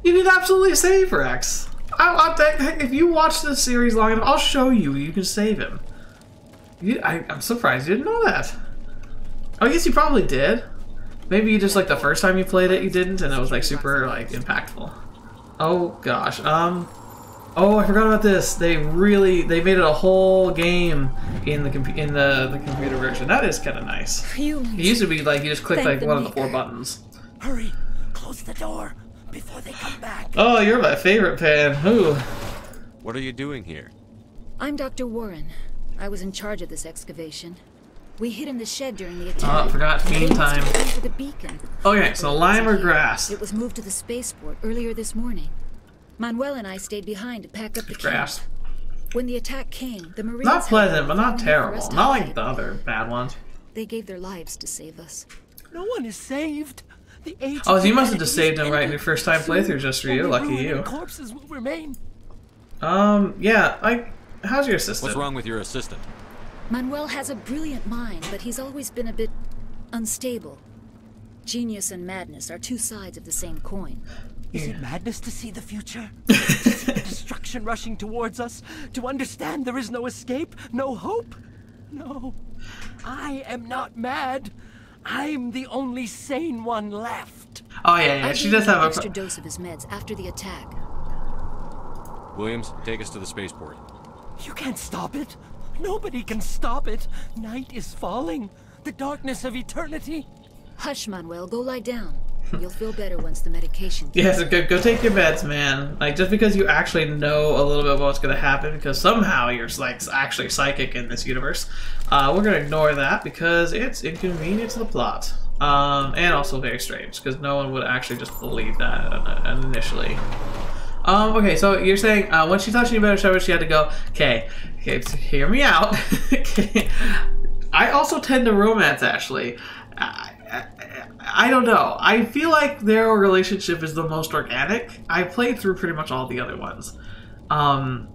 You can absolutely save for X. If you watch this series long enough, I'll show you. You can save him. I'm surprised you didn't know that. Oh, I guess you probably did. Maybe you just like the first time you played it, you didn't, and it was like super like impactful. Oh gosh. Oh, I forgot about this. They made it a whole game in the computer version. That is kind of nice. It used to be like you just click like one of the 4 buttons. Hurry, close the door before they come back. Oh, you're my favorite fan. Ooh. What are you doing here? I'm Dr. Warren. I was in charge of this excavation. We hid in the shed during the attack. Oh, I forgot meantime. For the beacon. Okay, so lime or grass? It was moved to the spaceport earlier this morning. Manuel and I stayed behind to pack up the grass. camp. When the attack came, the Marines... Not pleasant, but not terrible. Not like the other bad ones. They gave their lives to save us. No one is saved. The oh, so you must have just saved them right in your first time playthrough just for you. Lucky you. Corpses will remain. Yeah, how's your assistant? What's wrong with your assistant? Manuel has a brilliant mind, but he's always been a bit unstable. Genius and madness are two sides of the same coin. Is it madness to see the future? To see destruction rushing towards us? To understand there is no escape? No hope? No. I am not mad. I'm the only sane one left. Oh yeah, she does have an extra dose of his meds after the attack. Williams, take us to the spaceport. You can't stop it. Nobody can stop it. Night is falling. The darkness of eternity. Hush, Manuel. Go lie down. You'll feel better once the medication. Yeah, so go take your meds, man. Like, just because you actually know a little bit about what's gonna happen, because somehow you're like actually psychic in this universe, we're gonna ignore that because it's inconvenient to the plot, and also very strange because no one would actually just believe that initially. Okay, so you're saying when she thought she knew better, Shepard, she had to go. Okay, so hear me out. Okay. I also tend to romance Ashley. I don't know. I feel like their relationship is the most organic. I played through pretty much all the other ones, and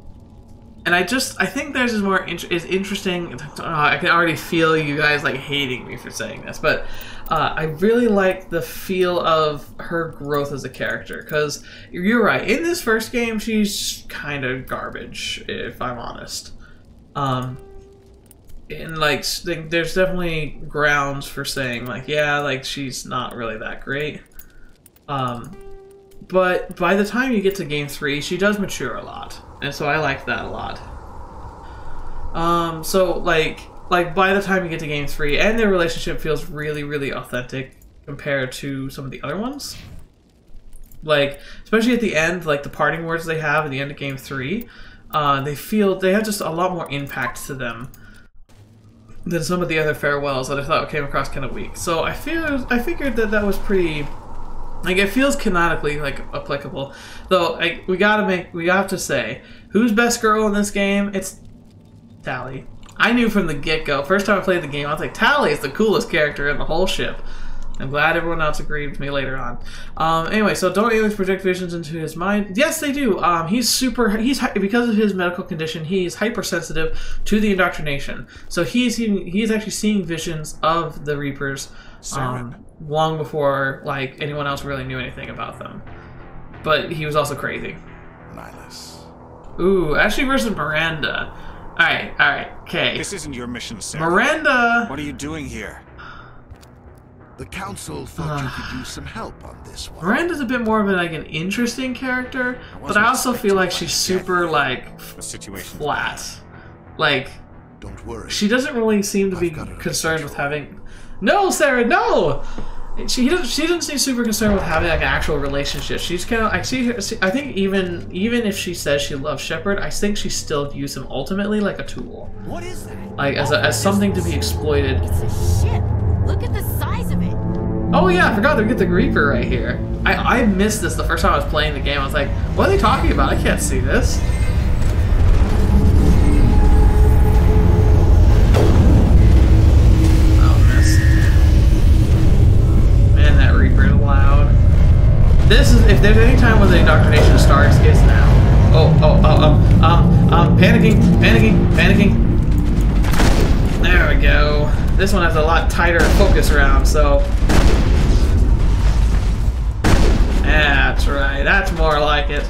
I think theirs is more interesting. I can already feel you guys like hating me for saying this, but I really like the feel of her growth as a character. Because you're right, in this first game, she's kind of garbage, if I'm honest. And like, there's definitely grounds for saying like, yeah, like she's not really that great. But by the time you get to game 3, she does mature a lot, and so I like that a lot. So like by the time you get to game 3, and their relationship feels really, really authentic compared to some of the other ones. Like, especially at the end, like the parting words they have at the end of game 3, they have just a lot more impact to them than some of the other farewells that I thought came across kind of weak. So I figured that was pretty, like, it feels canonically like applicable. Though we have to say, who's best girl in this game? It's Tali. I knew from the get-go. First time I played the game, I was like, Tali is the coolest character in the whole ship. I'm glad everyone else agreed with me later on. Anyway, so don't aliens project visions into his mind? Yes, they do. Because of his medical condition, he's hypersensitive to the indoctrination. So he's actually seeing visions of the Reapers long before like anyone else really knew anything about them. But he was also crazy. Nihilus. Ooh, Ashley versus Miranda. Alright, okay. This isn't your mission, Saren. Miranda! What are you doing here? The council thought you could use some help on this one. Miranda's a bit more of an interesting character, but I also feel like she's super like flat. Like, don't worry. She doesn't really seem to be concerned with having. No, Saren, no. She doesn't seem super concerned with having like an actual relationship. She's kind of. I think even if she says she loves Shepard, I think she still views him ultimately like a tool. What is that? Like as something to be exploited. It's a ship. Look at the size of it. Oh yeah, I forgot to get the Reaper right here. I missed this the first time I was playing the game. I was like, what are they talking about? I can't see this. Oh, miss. Man, that Reaper is loud. This is, if there's any time when the indoctrination starts, it's now. Panicking. There we go. This one has a lot tighter focus around, so. That's right, that's more like it.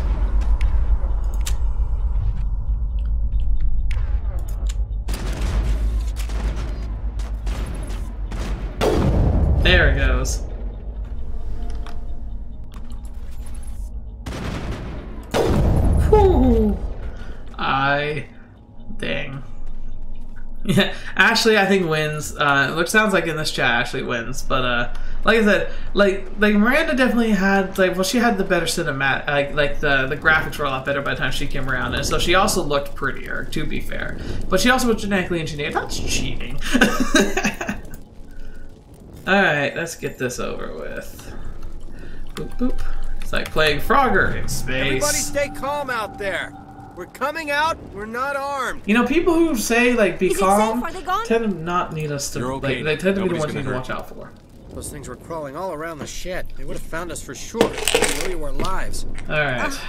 There it goes. Whew. Dang. Yeah, Ashley, I think wins. Which sounds like in this chat, Ashley wins. But like I said, like Miranda definitely had she had the better cinematic. Like the graphics were a lot better by the time she came around, and so she also looked prettier. To be fair, but she also was genetically engineered. That's cheating. All right, let's get this over with. Boop boop. It's like playing Frogger in space. Everybody, stay calm out there. We're coming out. We're not armed. You know, people who say like be calm Are they gone? tend to not need us to. Okay. They tend to be the Nobody's ones you gonna need to hurt watch out for. Those things were crawling all around the shed. They would have found us for sure. They knew you were lives. All right.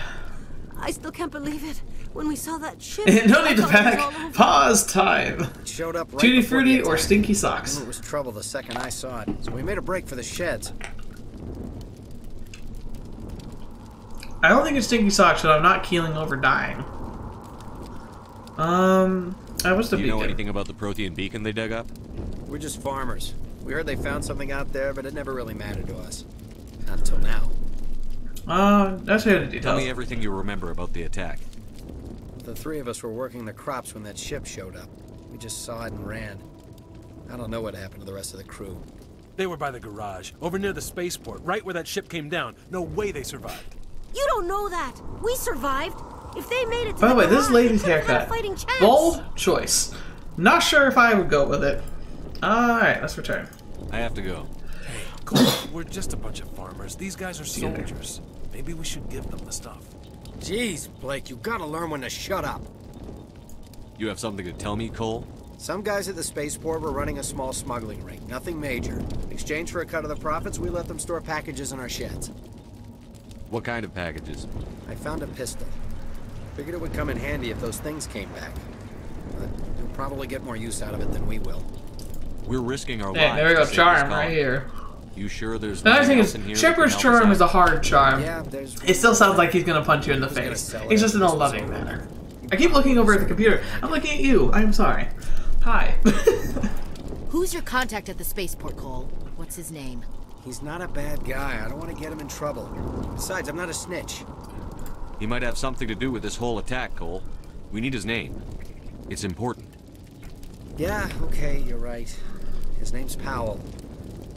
I still can't believe it. When we saw that ship, No need to panic. Pause time. It showed up right Tutti before the Frutti attack. or Stinky Socks? I knew it was trouble the second I saw it, so we made a break for the sheds. I don't think it's Stinky Socks, but I'm not keeling over dying. I was the Do you know beacon. anything about the Prothian beacon they dug up? We're just farmers. We heard they found something out there, but it never really mattered to us. Not until now. That's here the details. Tell me everything you remember about the attack. The three of us were working the crops when that ship showed up. We just saw it and ran. I don't know what happened to the rest of the crew. They were by the garage, over near the spaceport, right where that ship came down. No way they survived. You don't know that. We survived. If they made it to By the way, garage, this lady's they could've had a haircut. fighting chance. Bold choice. Not sure if I would go with it. Alright, let's return. I have to go. Hey, Cole, we're just a bunch of farmers. These guys are soldiers. Maybe we should give them the stuff. Jeez, Blake, you gotta learn when to shut up. You have something to tell me, Cole? Some guys at the spaceport were running a small smuggling ring. Nothing major. In exchange for a cut of the profits, we let them store packages in our sheds. What kind of packages? I found a pistol. Figured it would come in handy if those things came back. But you'll probably get more use out of it than we will. We're risking our Hey, lives. there we go, to save charm this colony. right here. You sure there's The other nothing thing else in here is, that can Shepard's help us charm out? is a hard charm. Yeah, there's... It still sounds like he's gonna punch you in the face. It's just in a loving manner. I keep looking over at the computer. I'm looking at you. I'm sorry. Hi. Who's your contact at the spaceport, Cole? What's his name? He's not a bad guy. I don't want to get him in trouble. Besides, I'm not a snitch. He might have something to do with this whole attack, Cole. We need his name. It's important. Yeah, okay, you're right. His name's Powell.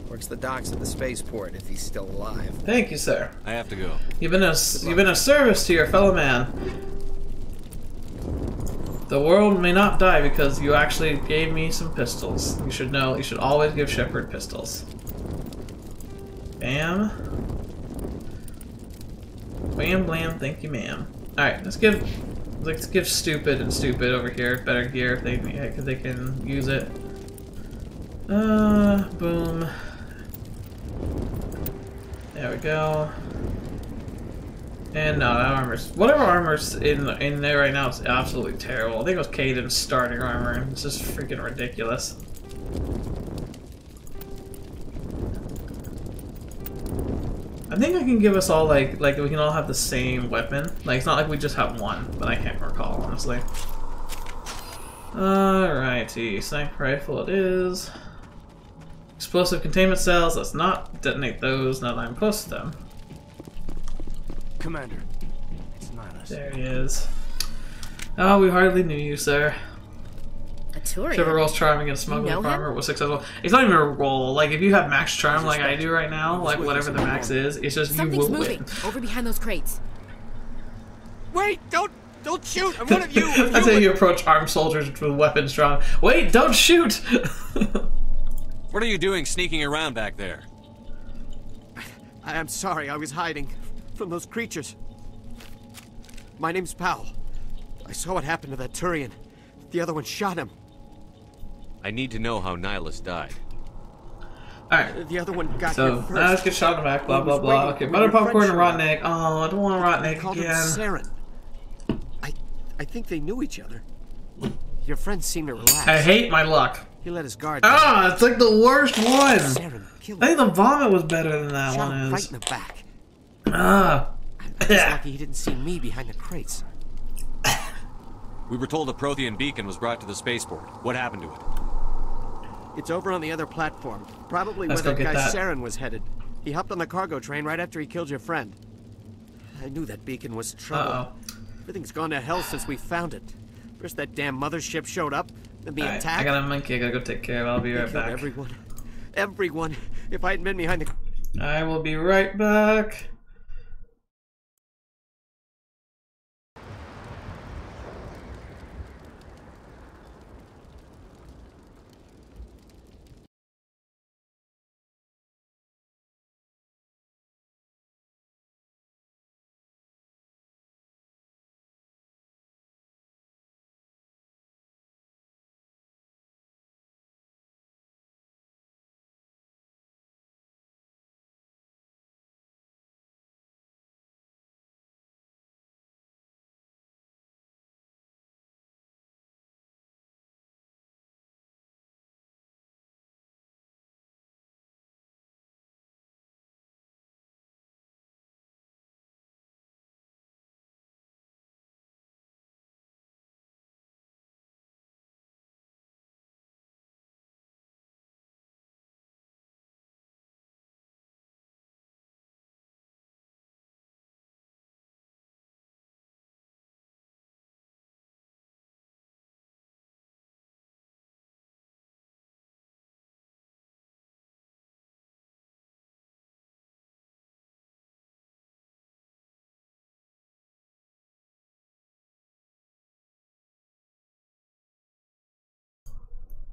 Works the docks at the spaceport if he's still alive. Thank you, sir. I have to go. You've been a service to your fellow man. The world may not die because you actually gave me some pistols. You should know. You should always give Shepard pistols. Bam. Bam, blam. Thank you, ma'am. All right, let's give stupid and stupid over here better gear if they can use it. Boom. There we go. And no, that armor's... Whatever armor's in there right now is absolutely terrible. I think it was Caden's starting armor. It's just freaking ridiculous. I think I can give us all, like we can all have the same weapon. Like, it's not like we just have one, but I can't recall, honestly. Alrighty, sniper rifle it is. Explosive containment cells, let's not detonate those now that I'm close to them. Commander, it's Nihilus. There he is. Oh, we hardly knew you, sir. A Turian? Trevor rolls charm against smuggling farmer was successful. It's not even a roll. Like, if you have max charm like I do right now, like whatever the max is, it's just you will moving. win. Over behind those crates. Wait, don't shoot! I'm one of you! That's how you approach armed soldiers with weapons drawn. Wait, don't shoot! What are you doing sneaking around back there? I'm sorry, I was hiding from those creatures. My name's Powell. I saw what happened to that Turian. The other one shot him. I need to know how Nihilus died. Alright. The other one got so, him first. now let's get shot in the back, blah, blah, blah. Okay, butter popcorn and rotten egg. Oh, I don't want a rotten egg Called again. him Saren. I think they knew each other. Your friend seemed to relax. I hate my luck. He let his guard Ah, it's like the worst one. Saren killed I think the vomit was better than that Shot one him is. right in the back. Ah. I was lucky he didn't see me behind the crates. We were told a Prothian beacon was brought to the spaceport. What happened to it? It's over on the other platform. Probably Let's where go that get guy that. Saren was headed. He hopped on the cargo train right after he killed your friend. I knew that beacon was trouble. Everything's gone to hell since we found it. First that damn mothership showed up, The Alright, attack? I got a monkey I gotta go take care of. I'll be right back. Everyone. If I had been behind the... I will be right back.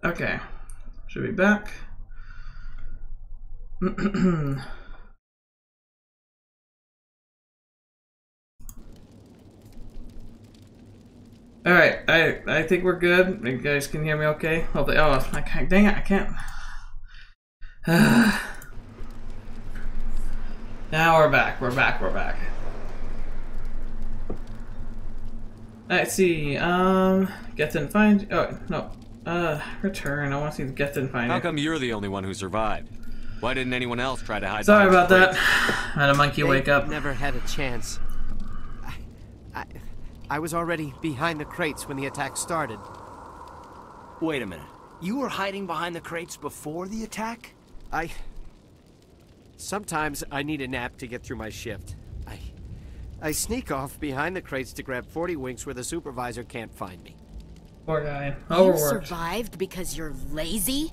Okay, should be back. Alright, I think we're good. You guys can hear me okay? Hopefully. Oh, I can't, dang it, I can't. Now we're back, we're back. Let's see, get and find, oh, no. Return. I want to see the get and find. How come you're the only one who survived? Why didn't anyone else try to hide? Sorry about that. I had a monkey wake up. Never had a chance. I was already behind the crates when the attack started. Wait a minute. You were hiding behind the crates before the attack? Sometimes I need a nap to get through my shift. I sneak off behind the crates to grab 40 winks where the supervisor can't find me. Poor guy. You survived because you're lazy?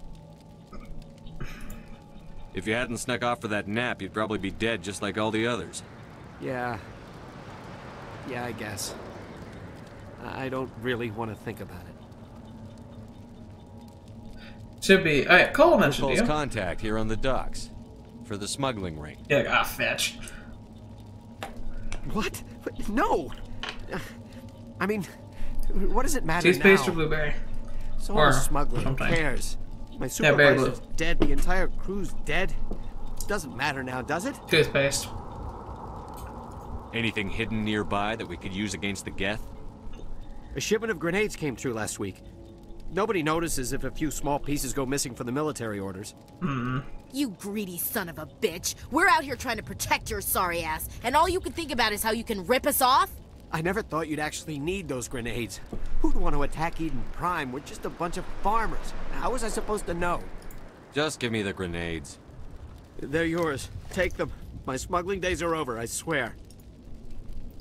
If you hadn't snuck off for that nap, you'd probably be dead just like all the others. Yeah, I guess. I don't really want to think about it. Should be. Alright, Cole mentioned you. Contact here on the docks for the smuggling ring. Yeah, fetch. What? No! I mean, what does it matter Cheese now? paste or blueberry? So much smuggling. Who cares? My supervisor's dead. The entire crew's dead. Doesn't matter now, does it? Toothpaste. Anything hidden nearby that we could use against the Geth? A shipment of grenades came through last week. Nobody notices if a few small pieces go missing from the military orders. You greedy son of a bitch. We're out here trying to protect your sorry ass, and all you can think about is how you can rip us off? I never thought you'd actually need those grenades. Who'd want to attack Eden Prime? We're just a bunch of farmers. How was I supposed to know? Just give me the grenades. They're yours. Take them. My smuggling days are over, I swear.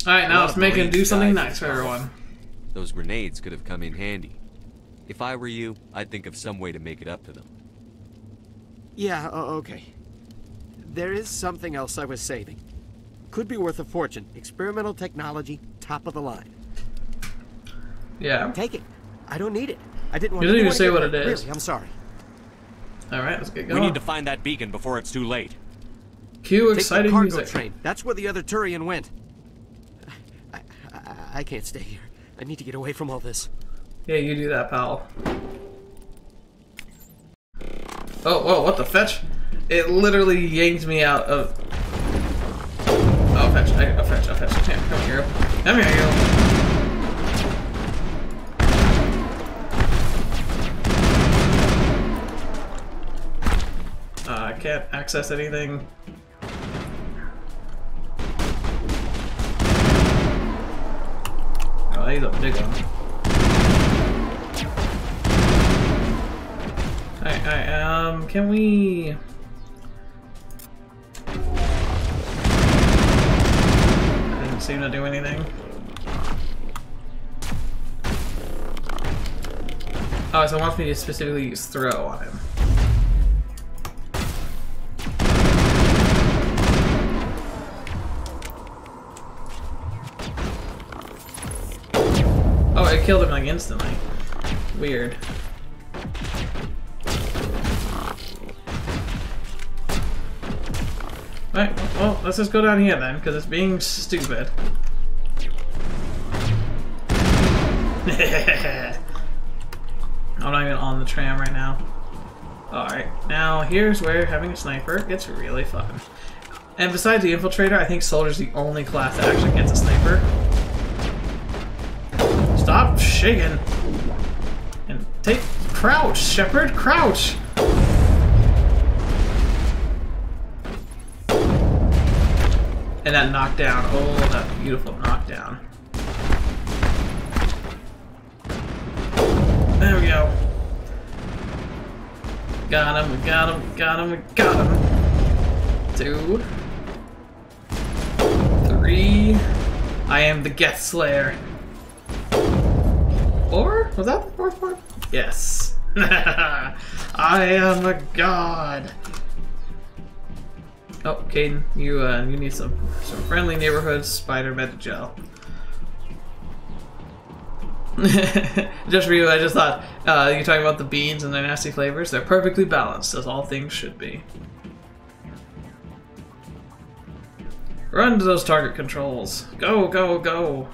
Alright, now let's make him do something nice for everyone. Those grenades could have come in handy. If I were you, I'd think of some way to make it up to them. Yeah, okay. There is something else I was saving. Could be worth a fortune. Experimental technology, top of the line. Yeah. Take it. I don't need it. I didn't want to. You didn't even say what it is. Really, I'm sorry. Alright, let's get going. We need to find that beacon before it's too late. Cue exciting Take the cargo music. train. That's where the other Turian went. I can't stay here. I need to get away from all this. Yeah, you do that, pal. Oh, whoa, what the fetch? It literally yanked me out of... Oh, fetch, fetch. Come here. Come here, you. I can't access anything. Oh, he's a big one. Alright, can we... That didn't seem to do anything. Oh, so it wants me to specifically use throw on him. Oh, it killed him like instantly. Weird. Alright, well, let's just go down here then, because it's being stupid. I'm not even on the tram right now. Alright, now here's where having a sniper gets really fun. And besides the infiltrator, I think soldier's the only class that actually gets a sniper. Stop shaking! And take... Crouch, Shepard! Crouch! And that knockdown. Oh, that beautiful knockdown. There we go. Got him, got him, got him, got him. 2, 3. I am the Geth Slayer. 4? Was that the 4th one? Yes. I am a god. Oh, Caden, you need some friendly neighborhood spider med gel. Just for you, I just thought you're talking about the beans and their nasty flavors. They're perfectly balanced, as all things should be. Run to those target controls. Go, go, go.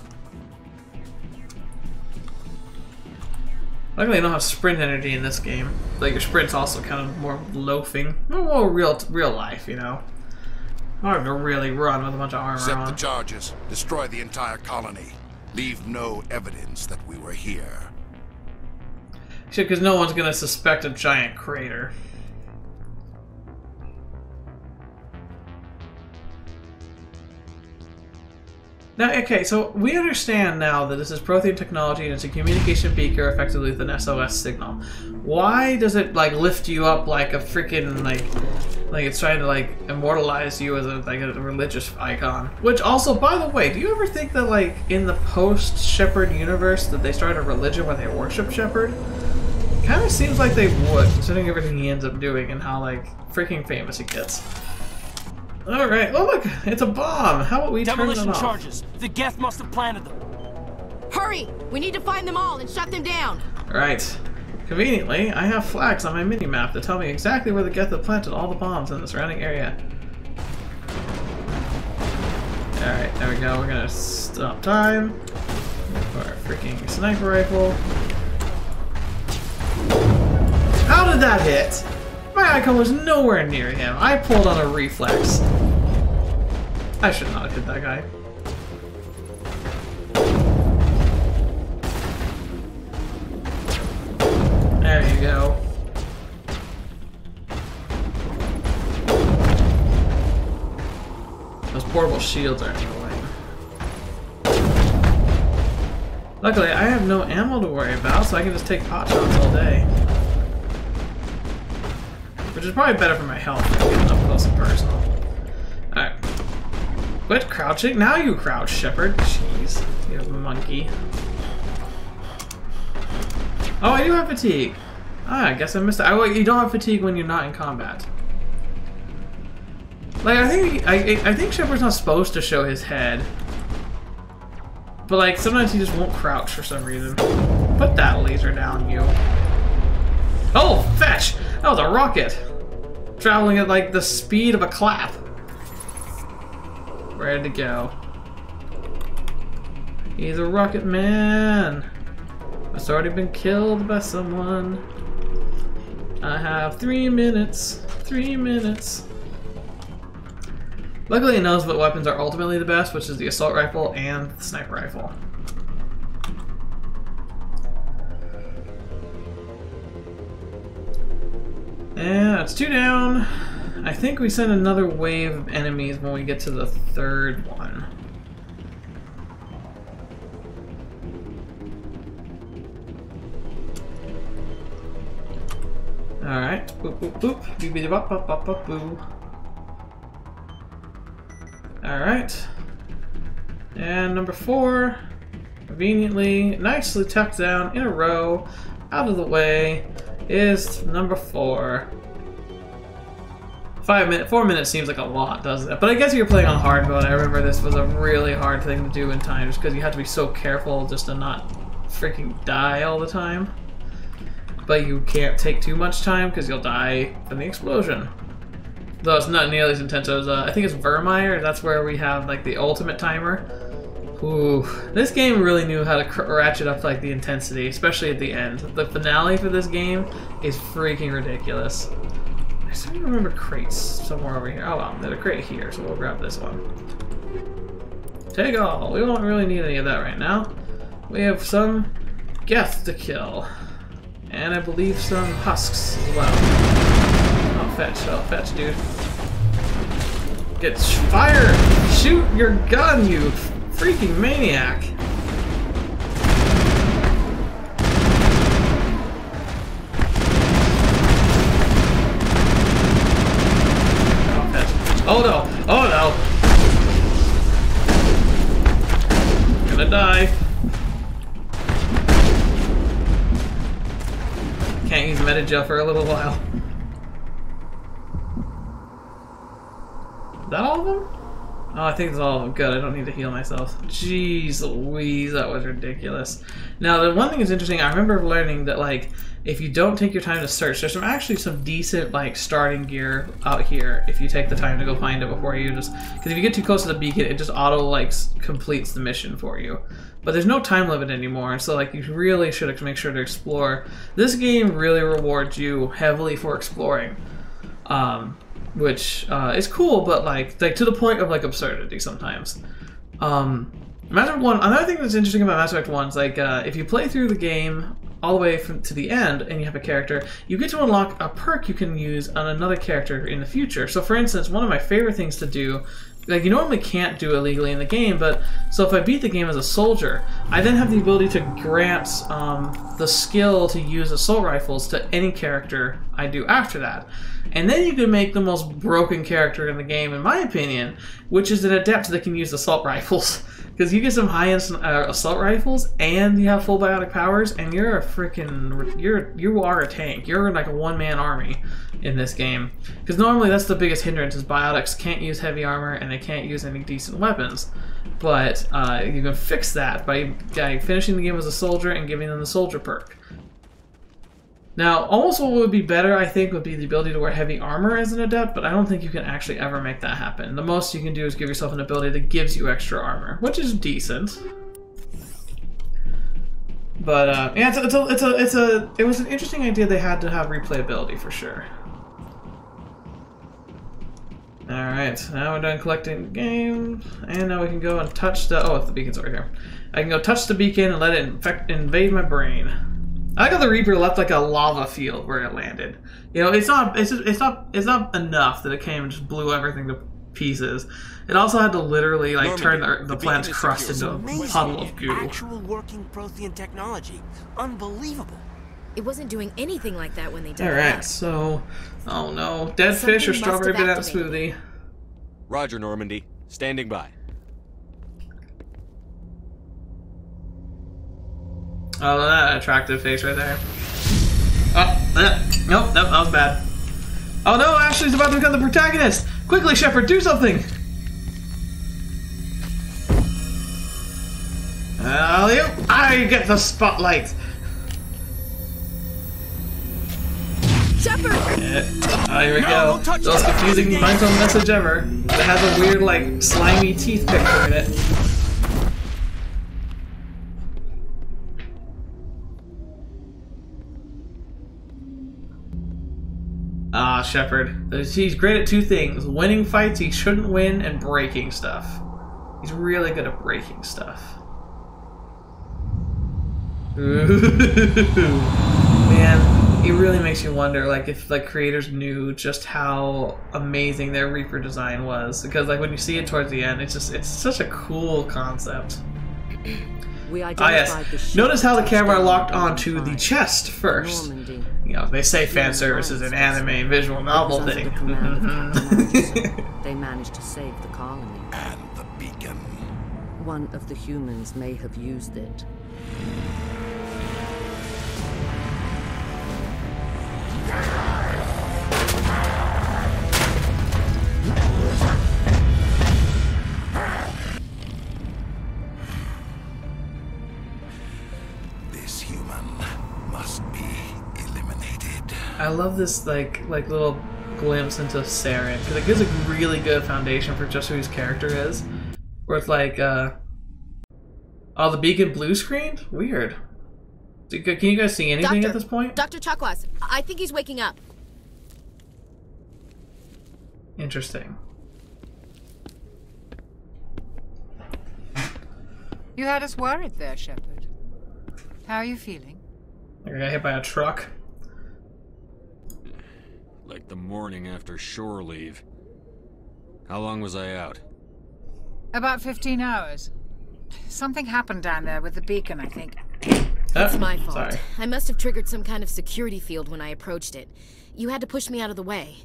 Luckily, I don't have sprint energy in this game. Like your sprint's also kind of more loafing, more real life, you know. Hard to really run with a bunch of armor Accept on. the charges. Destroy the entire colony. Leave no evidence that we were here. Shit, because no one's gonna suspect a giant crater. Now, okay, so we understand now that this is Prothian technology and it's a communication beaker effectively with an SOS signal. Why does it, like, lift you up like a freaking, like it's trying to, like, immortalize you as a religious icon? Which also, by the way, do you ever think that, like, in the post-Shepard universe that they started a religion where they worship Shepard? Kind of seems like they would, considering everything he ends up doing and how, like, freaking famous he gets. Alright, oh look, it's a bomb! How about we turn it off? Demolition charges. The Geth must have planted them. Hurry! We need to find them all and shut them down. Right. Conveniently, I have flags on my mini-map that tell me exactly where the Geth have planted all the bombs in the surrounding area. Alright, there we go. We're gonna stop time for our freaking sniper rifle. How did that hit? My icon was nowhere near him. I pulled on a reflex. I should not have hit that guy. There you go. Those portable shields are annoying. Luckily, I have no ammo to worry about, so I can just take pot shots all day. Which is probably better for my health than getting up close and personal. Alright. Quit crouching. Now you crouch, Shepard. Jeez. You monkey. Oh, I do have fatigue. Ah, I guess I missed it. You don't have fatigue when you're not in combat. Like, I think Shepard's not supposed to show his head. But, like, sometimes he just won't crouch for some reason. Put that laser down, you. Oh, fetch! That was a rocket! Traveling at, like, the speed of a clap. Ready to go. He's a rocket man! It's already been killed by someone. I have 3 minutes. 3 minutes. Luckily it knows what weapons are ultimately the best, which is the assault rifle and the sniper rifle. And that's 2 down. I think we send another wave of enemies when we get to the 3rd one. Alright. Boop, boop, boop. Boop, bop, bop, bop, bop, boo. Alright. And number 4, conveniently, nicely tucked down in a row. out of the way is number 4. 4 minutes seems like a lot, doesn't it? But I guess if you're playing on hard mode, I remember this was a really hard thing to do in time, just because you have to be so careful just to not freaking die all the time. But you can't take too much time because you'll die from the explosion. Though it's not nearly as intense as I think it's Vermeer. That's where we have like the ultimate timer. Ooh, this game really knew how to ratchet up like the intensity, especially at the end. The finale for this game is freaking ridiculous. I still remember crates somewhere over here. Oh well, there's a crate here, so we'll grab this one. Take all. We won't really need any of that right now. We have some geth to kill. And I believe some husks as well. Oh, fetch, dude. Get fired! Shoot your gun, you freaking maniac! Oh, fetch. Oh no! Oh no! Gonna die. Can't use Metagel for a little while. Is that all of them? Oh, I think it's all of them. Good, I don't need to heal myself. Jeez Louise, that was ridiculous. Now, the one thing that's interesting, I remember learning that, like, if you don't take your time to search, there's actually some decent, like, starting gear out here if you take the time to go find it before you just... Because if you get too close to the beacon, it just auto, like, completes the mission for you. But there's no time limit anymore, so, like, you really should make sure to explore. This game really rewards you heavily for exploring. Which is cool, but like to the point of like absurdity sometimes. Mass Effect 1, another thing that's interesting about Mass Effect 1 is like if you play through the game all the way to the end and you have a character, you get to unlock a perk you can use on another character in the future. So for instance, one of my favorite things to do, like you normally can't do illegally in the game, but so if I beat the game as a soldier, I then have the ability to grant the skill to use assault rifles to any character I do after that. And then you can make the most broken character in the game, in my opinion, which is an adept that can use assault rifles. Because you get some high-end assault rifles, and you have full biotic powers, and you're a freaking... You are a tank. You're like a one-man army in this game. Because normally that's the biggest hindrance, is biotics can't use heavy armor, and they can't use any decent weapons. But you can fix that by finishing the game as a soldier and giving them the soldier perk. Now, almost what would be better, I think, would be the ability to wear heavy armor as an adept, but I don't think you can actually ever make that happen. The most you can do is give yourself an ability that gives you extra armor, which is decent. But yeah, it was an interesting idea they had to have replayability for sure. All right, now we're done collecting games, and now we can go and touch the. Oh, the beacon's over here. I can go touch the beacon and let it invade my brain. I like how the Reaper left like a lava field where it landed. You know, it's not enough that it came and just blew everything to pieces. It also had to literally like turn the planet's crust into a puddle of goo. Actual working Prothian technology, unbelievable. It wasn't doing anything like that when they did. All right, so oh no, dead fish or strawberry banana smoothie. Roger, Normandy, standing by. Oh, that attractive face right there. Oh, nope, that was bad. Oh no, Ashley's about to become the protagonist! Quickly, Shepard, do something! I get the spotlight! Shepard! Oh, here we go. The most confusing mental message ever. It has a weird, like, slimy teeth picture in it. Ah, Shepard. He's great at two things. Winning fights he shouldn't win, and breaking stuff. He's really good at breaking stuff. Ooh. Man, it really makes you wonder, like, if the creators knew just how amazing their Reaper design was. Because, like, when you see it towards the end, it's such a cool concept. Yes. Notice how the camera locked onto the chest first. You know, they say fan service is an anime visual novel thing. They managed to save the colony. And the beacon. One of the humans may have used it. This human must be eliminated. I love this like little glimpse into Saren because it gives a really good foundation for just who his character is. Where it's like, oh, the beacon blue screened? Weird. Can you guys see anything at this point? Dr. Chakwas, I think he's waking up. Interesting. You had us worried there, Shepard. How are you feeling? I got hit by a truck. Like the morning after shore leave. How long was I out? About 15 hours. Something happened down there with the beacon, I think. It's my fault. Sorry. I must have triggered some kind of security field when I approached it. You had to push me out of the way.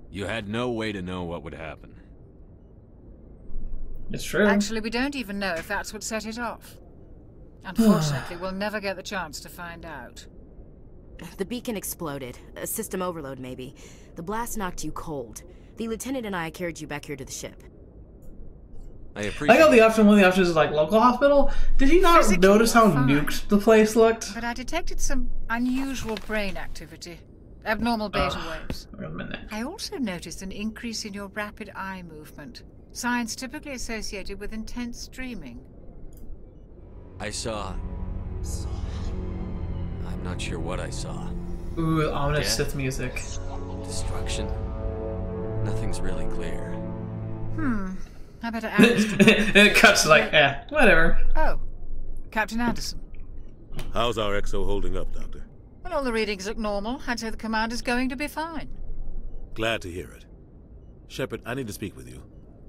You had no way to know what would happen. It's true. Actually, we don't even know if that's what set it off. Unfortunately, we'll never get the chance to find out. The beacon exploded. A system overload, maybe. The blast knocked you cold. The lieutenant and I carried you back here to the ship. I appreciate. I got the option. One of the options is like local hospital. Did he not notice how nuked the place looked? But I detected some unusual brain activity. Abnormal beta waves. Wait a minute. I also noticed an increase in your rapid eye movement. Signs typically associated with intense dreaming. I saw... I'm not sure what I saw. Ooh, ominous Death? Sith music. Destruction? Nothing's really clear. I better add this to And it cuts like, yeah, whatever. Oh, Captain Anderson. How's our XO holding up, Doctor? Well, all the readings look normal. I'd say the commander's going to be fine. Glad to hear it. Shepard, I need to speak with you.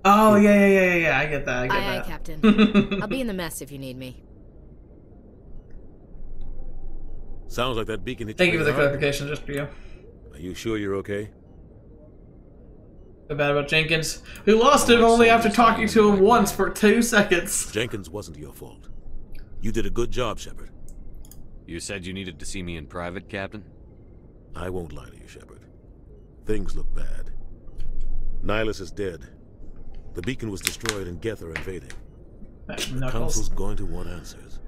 Oh, yeah. I get that. I get Aye, that. Captain. I'll be in the mess if you need me. Sounds like that beacon hit Thank you for the pretty hard. clarification, just for you. Are you sure you're okay? Feel bad about Jenkins, who lost him only after talking to him once for 2 seconds. Jenkins wasn't your fault. You did a good job, Shepard. You said you needed to see me in private, Captain? I won't lie to you, Shepard. Things look bad. Nihilus is dead. The beacon was destroyed and Geth are invading. The Council's going to want answers.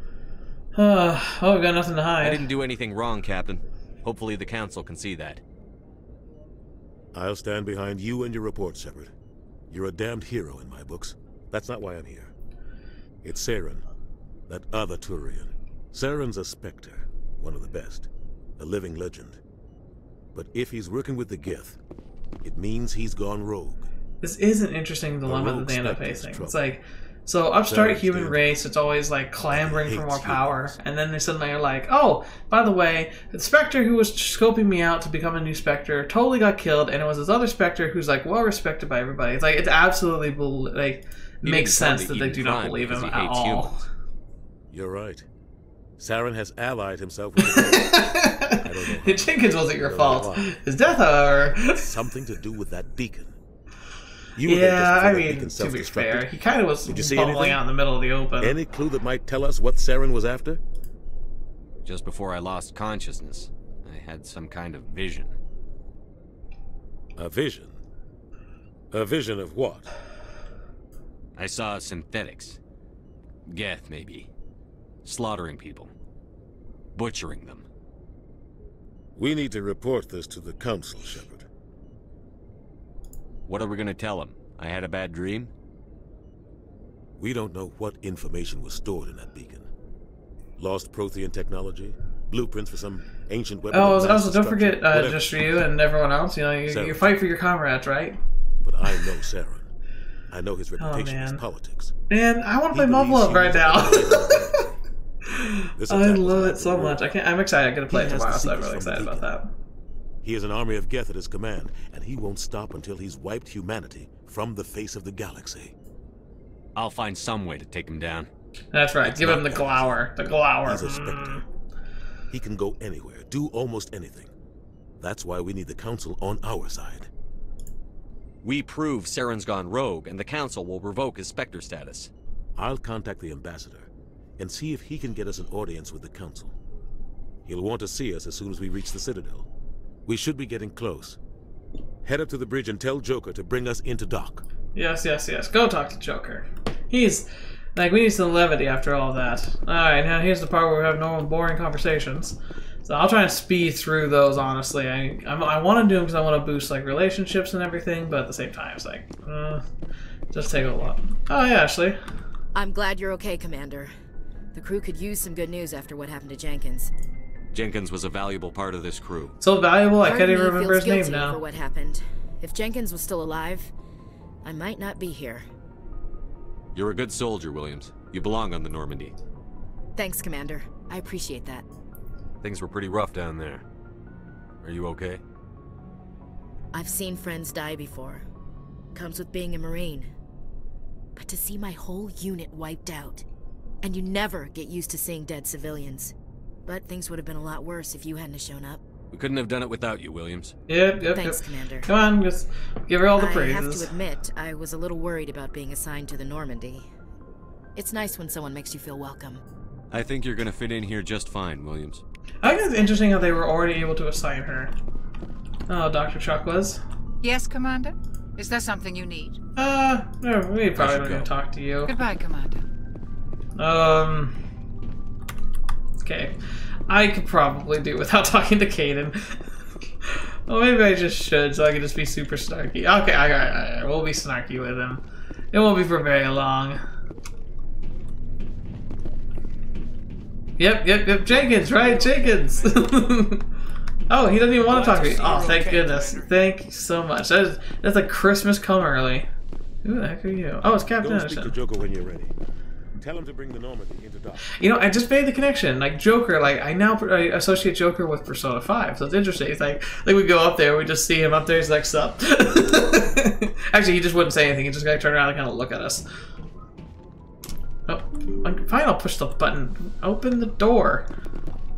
Oh, we've got nothing to hide. I didn't do anything wrong, Captain. Hopefully the Council can see that. I'll stand behind you and your report, Shepard. You're a damned hero in my books. That's not why I'm here. It's Saren, that other Turian. Saren's a Spectre, one of the best. A living legend. But if he's working with the Geth, it means he's gone rogue. This is an interesting dilemma that they end up Spectre's facing. trouble. It's like, so upstart Saren's human dead. race, it's always like clamoring for more Hates power, and then they suddenly are like, oh, by the way, the Spectre who was scoping me out to become a new Spectre totally got killed, and it was this other Spectre who's like well respected by everybody. It's like, it's absolutely like He makes didn't tell sense me that they Eden do not Prime believe him because at he hates all. humans. You're right. Saren has allied himself with the Geth. I don't know how. Jenkins wasn't your I don't know fault. why. His death, however. Something to do with that beacon. You were there Yeah, just before I that mean, beacon to be fair, self-destructed. he kind of was Did you see bumbling anything? out in the middle of the open. Any clue that might tell us what Saren was after? Just before I lost consciousness, I had some kind of vision. A vision? A vision of what? I saw synthetics. Geth, maybe. Slaughtering people. Butchering them. We need to report this to the Council, Shepard. What are we gonna tell them? I had a bad dream? We don't know what information was stored in that beacon. Lost Prothian technology? Blueprints for some ancient weapon? Oh, of mass also, don't destruction? forget, Whatever. just for you and everyone else, you know, you Saren. fight for your comrades, right? But I know Saren. I know his reputation is man. politics. Man, I want to He play Bubble believes Up right humans now. are This I attack was love an it so act of much. war. I'm excited. I get to play it He has the tomorrow, so I'm secrets really from the excited about that. He has an army of Geth at his command, and he won't stop until he's wiped humanity from the face of the galaxy. I'll find some way to take him down. That's right. It's Give not him the that glower. The glower. He's a Spectre. He can go anywhere, do almost anything. That's why we need the Council on our side. We prove Saren's gone rogue, and the Council will revoke his Spectre status. I'll contact the Ambassador and see if he can get us an audience with the Council. He'll want to see us as soon as we reach the Citadel. We should be getting close. Head up to the bridge and tell Joker to bring us into dock. Yes, yes, yes. Go talk to Joker. He's... Like, we need some levity after all that. Alright, now here's the part where we have normal, boring conversations. So I'll try and speed through those, honestly. I want to do them because I want to boost, like, relationships and everything, but at the same time, it's like, just take a lot. Oh, yeah, Ashley. I'm glad you're okay, Commander. The crew could use some good news after what happened to Jenkins. Jenkins was a valuable part of this crew. So valuable, I can't even remember his name now. For what happened. If Jenkins was still alive, I might not be here. You're a good soldier, Williams. You belong on the Normandy. Thanks, Commander. I appreciate that. Things were pretty rough down there. Are you okay? I've seen friends die before. Comes with being a Marine. But to see my whole unit wiped out, and you never get used to seeing dead civilians. But things would have been a lot worse if you hadn't shown up. We couldn't have done it without you, Williams. Yep. Thanks, Commander. Come on, just give her all the praises. I have to admit, I was a little worried about being assigned to the Normandy. It's nice when someone makes you feel welcome. I think you're gonna fit in here just fine, Williams. I think it's interesting how they were already able to assign her. Oh, Dr. Chuck was? Yes, Commander? Is there something you need? No, we probably don't need to talk to you. Goodbye, Commander. Okay. I could probably do without talking to Kaden. Well, maybe I just should, so I can just be super snarky. Okay, I we'll be snarky with him. It won't be for very long. Yep, Jenkins, right? Jenkins! Oh, he doesn't even want to talk to me. Oh, thank goodness. Thank you so much. That's a Christmas come early. Who the heck are you? Oh, it's Captain Anderson. Speak to Joker when you're ready. Tell him to bring the Normandy into dock. You know, I just made the connection. Like, Joker, like, I associate Joker with Persona 5, so it's interesting. It's like we go up there, we just see him up there, he's like, sup. Actually, he just wouldn't say anything. He just got to turn around and kind of look at us. Oh, fine, I'll push the button. Open the door.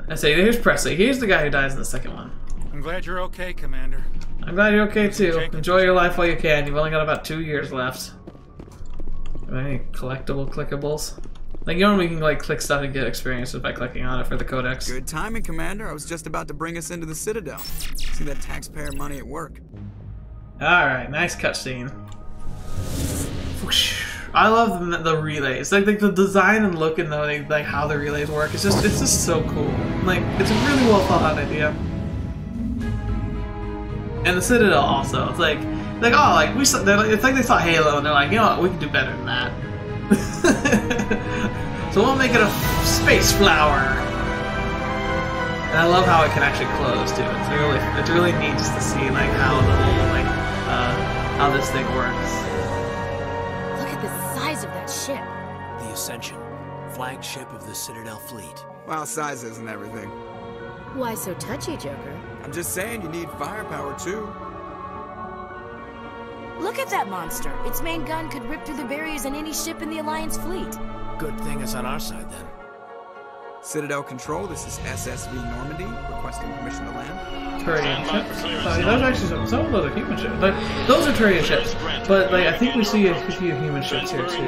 I say, here's Presley. Here's the guy who dies in the second one. I'm glad you're okay, Commander. I'm glad you're okay, too. Enjoy your life while you can. You've only got about 2 years left. Any collectible clickables? Like, you know, we can like click stuff and get experiences by clicking on it for the codex. Good timing, Commander. I was just about to bring us into the Citadel. See that taxpayer money at work. Alright, nice cutscene. I love the relays. Like the design and look and like how the relays work. It's just so cool. Like, it's a really well thought out idea. And the Citadel also. It's like oh, like it's like they saw Halo and they're like, you know what, we can do better than that. So we'll make it a space flower. And I love how it can actually close too. It's really neat just to see like how the whole how this thing works. Look at the size of that ship. The Ascension, flagship of the Citadel fleet. Well, size isn't everything. Why so touchy, Joker? I'm just saying you need firepower too. Look at that monster. Its main gun could rip through the barriers in any ship in the Alliance fleet. Good thing it's on our side, then. Citadel Control, this is SSV Normandy, requesting permission to land. Turian ships. Those are actually some of those are human ships. Like, those are Turian ships, but like I think we see a few human ships here too.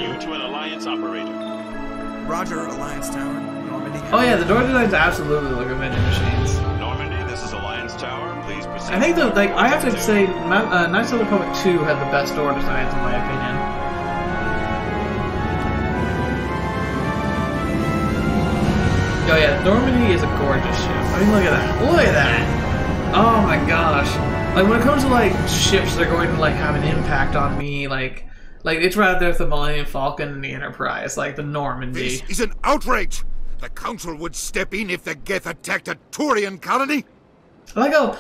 Roger, Alliance Tower, Normandy. Oh yeah, the door designs absolutely look like vending machines. Normandy, this is Alliance Tower. Please proceed. I think that, like, I have to say, Knights of the Republic 2 had the best door designs in my opinion. Oh yeah, Normandy is a gorgeous ship. I mean, look at that. Look at that! Oh my gosh. Like, when it comes to, like, ships that are going to, like, have an impact on me, like it's right there with the Millennium Falcon and the Enterprise, like the Normandy. This is an outrage! The Council would step in if the Geth attacked a Turian colony! I like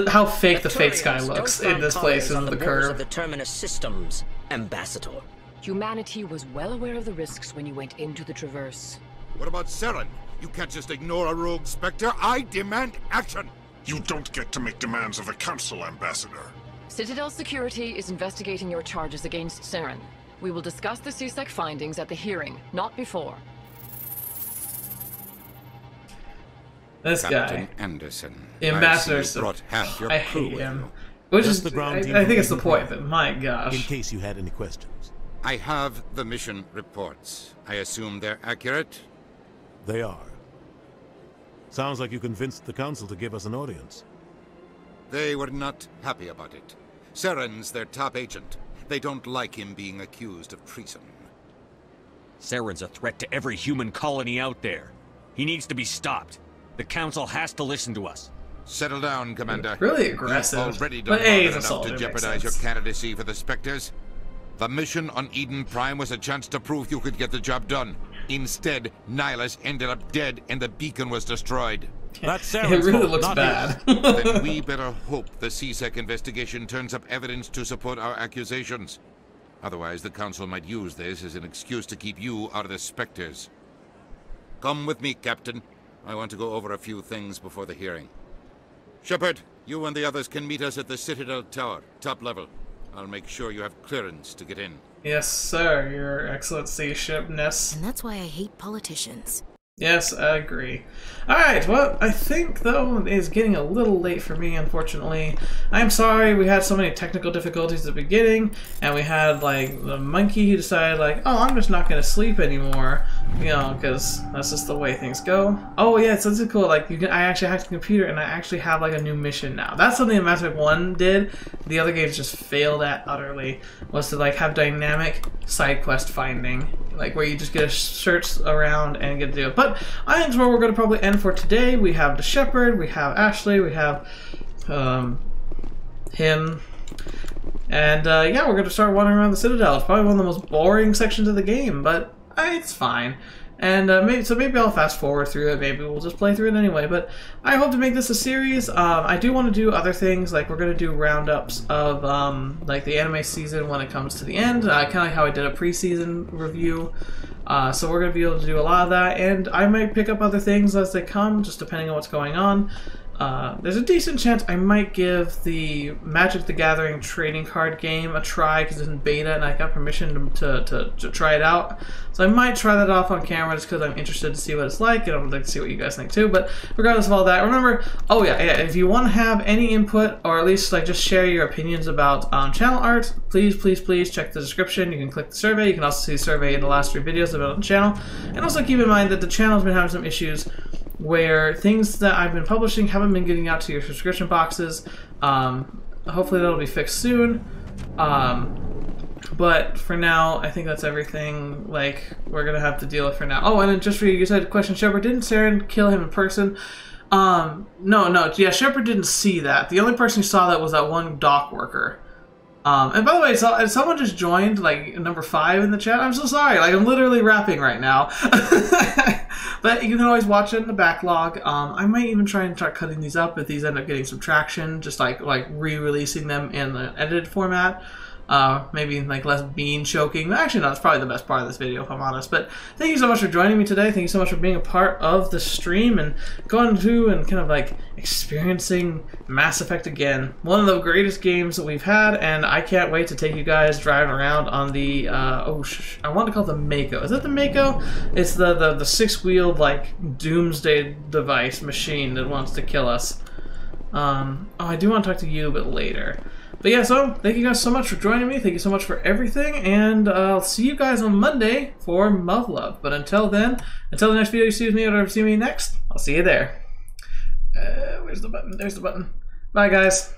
how fake the fake sky looks in this place in the curve. Of the Terminus systems, Ambassador. Humanity was well aware of the risks when you went into the Traverse. What about Saren? You can't just ignore a rogue Spectre. I demand action! You don't get to make demands of the Council, Ambassador. Citadel Security is investigating your charges against Saren. We will discuss the CSEC findings at the hearing, not before. This Captain guy, Anderson. the ambassador, I hate him. Which is, I think it's the point, but my gosh. In case you had any questions. I have the mission reports. I assume they're accurate? They are. Sounds like you convinced the Council to give us an audience. They were not happy about it. Saren's their top agent. They don't like him being accused of treason. Saren's a threat to every human colony out there. He needs to be stopped. The Council has to listen to us. Settle down, Commander. Really aggressive. You've already done more than enough to jeopardize your candidacy for the Spectres. The mission on Eden Prime was a chance to prove you could get the job done. Instead, Nihilus ended up dead and the beacon was destroyed. That's It really looks bad. Then we better hope the CSEC investigation turns up evidence to support our accusations. Otherwise, the Council might use this as an excuse to keep you out of the Spectres. Come with me, Captain. I want to go over a few things before the hearing. Shepard, you and the others can meet us at the Citadel Tower, top level. I'll make sure you have clearance to get in. Yes, sir, Your Excellency Shipness. And that's why I hate politicians. Yes, I agree. Alright, well, I think, though, it is getting a little late for me, unfortunately. I'm sorry, we had so many technical difficulties at the beginning, and we had, like, the monkey who decided, like, oh, I'm just not going to sleep anymore, you know, because that's just the way things go. Oh, yeah, so this is cool, like, I actually hacked the computer, and I actually have, like, a new mission now. That's something that Mass Effect 1 did, the other games just failed at utterly, was to, like, have dynamic side quest finding, like, where you just get to search around and get to do it. But I think that's where we're going to probably end for today. We have the Shepherd, we have Ashley, we have him, and yeah, we're going to start wandering around the Citadel. It's probably one of the most boring sections of the game, but it's fine. And maybe I'll fast forward through it, maybe we'll just play through it anyway, but I hope to make this a series. I do want to do other things, like we're going to do roundups of like the anime season when it comes to the end, kind of like how I did a pre-season review. So we're going to be able to do a lot of that, and I might pick up other things as they come, just depending on what's going on. There's a decent chance I might give the Magic the Gathering trading card game a try because it's in beta and I got permission to try it out. So I might try that off on camera just because I'm interested to see what it's like, and I'd like to see what you guys think too. But regardless of all that, remember, oh yeah, if you want to have any input or at least like just share your opinions about channel art, please check the description. You can click the survey. You can also see the survey in the last 3 videos about the channel. And also keep in mind that the channel's been having some issues where things that I've been publishing haven't been getting out to your subscription boxes. Hopefully that'll be fixed soon. But for now, I think that's everything like we're gonna have to deal with for now. Oh, and then just for you said a question, Shepard, didn't Saren kill him in person? No, yeah, Shepard didn't see that. The only person who saw that was that one dock worker. And by the way, someone just joined, like, number 5 in the chat. I'm so sorry. Like, I'm literally rapping right now. But you can always watch it in the backlog. I might even try and start cutting these up if these end up getting some traction. Just, like re-releasing them in the edited format. Maybe, like, less bean choking. Actually, no, that's probably the best part of this video, if I'm honest. But thank you so much for joining me today. Thank you so much for being a part of the stream and going through and kind of, like, experiencing Mass Effect again. One of the greatest games that we've had, and I can't wait to take you guys driving around on the, I want to call it the Mako. Is it the Mako? It's the 6-wheeled, like, doomsday device machine that wants to kill us. Oh, I do want to talk to you a bit later. But yeah, so thank you guys so much for joining me. Thank you so much for everything, and I'll see you guys on Monday for Muv-Luv. But until then, until the next video you see with me or whatever you see me next, I'll see you there. Where's the button? There's the button. Bye, guys.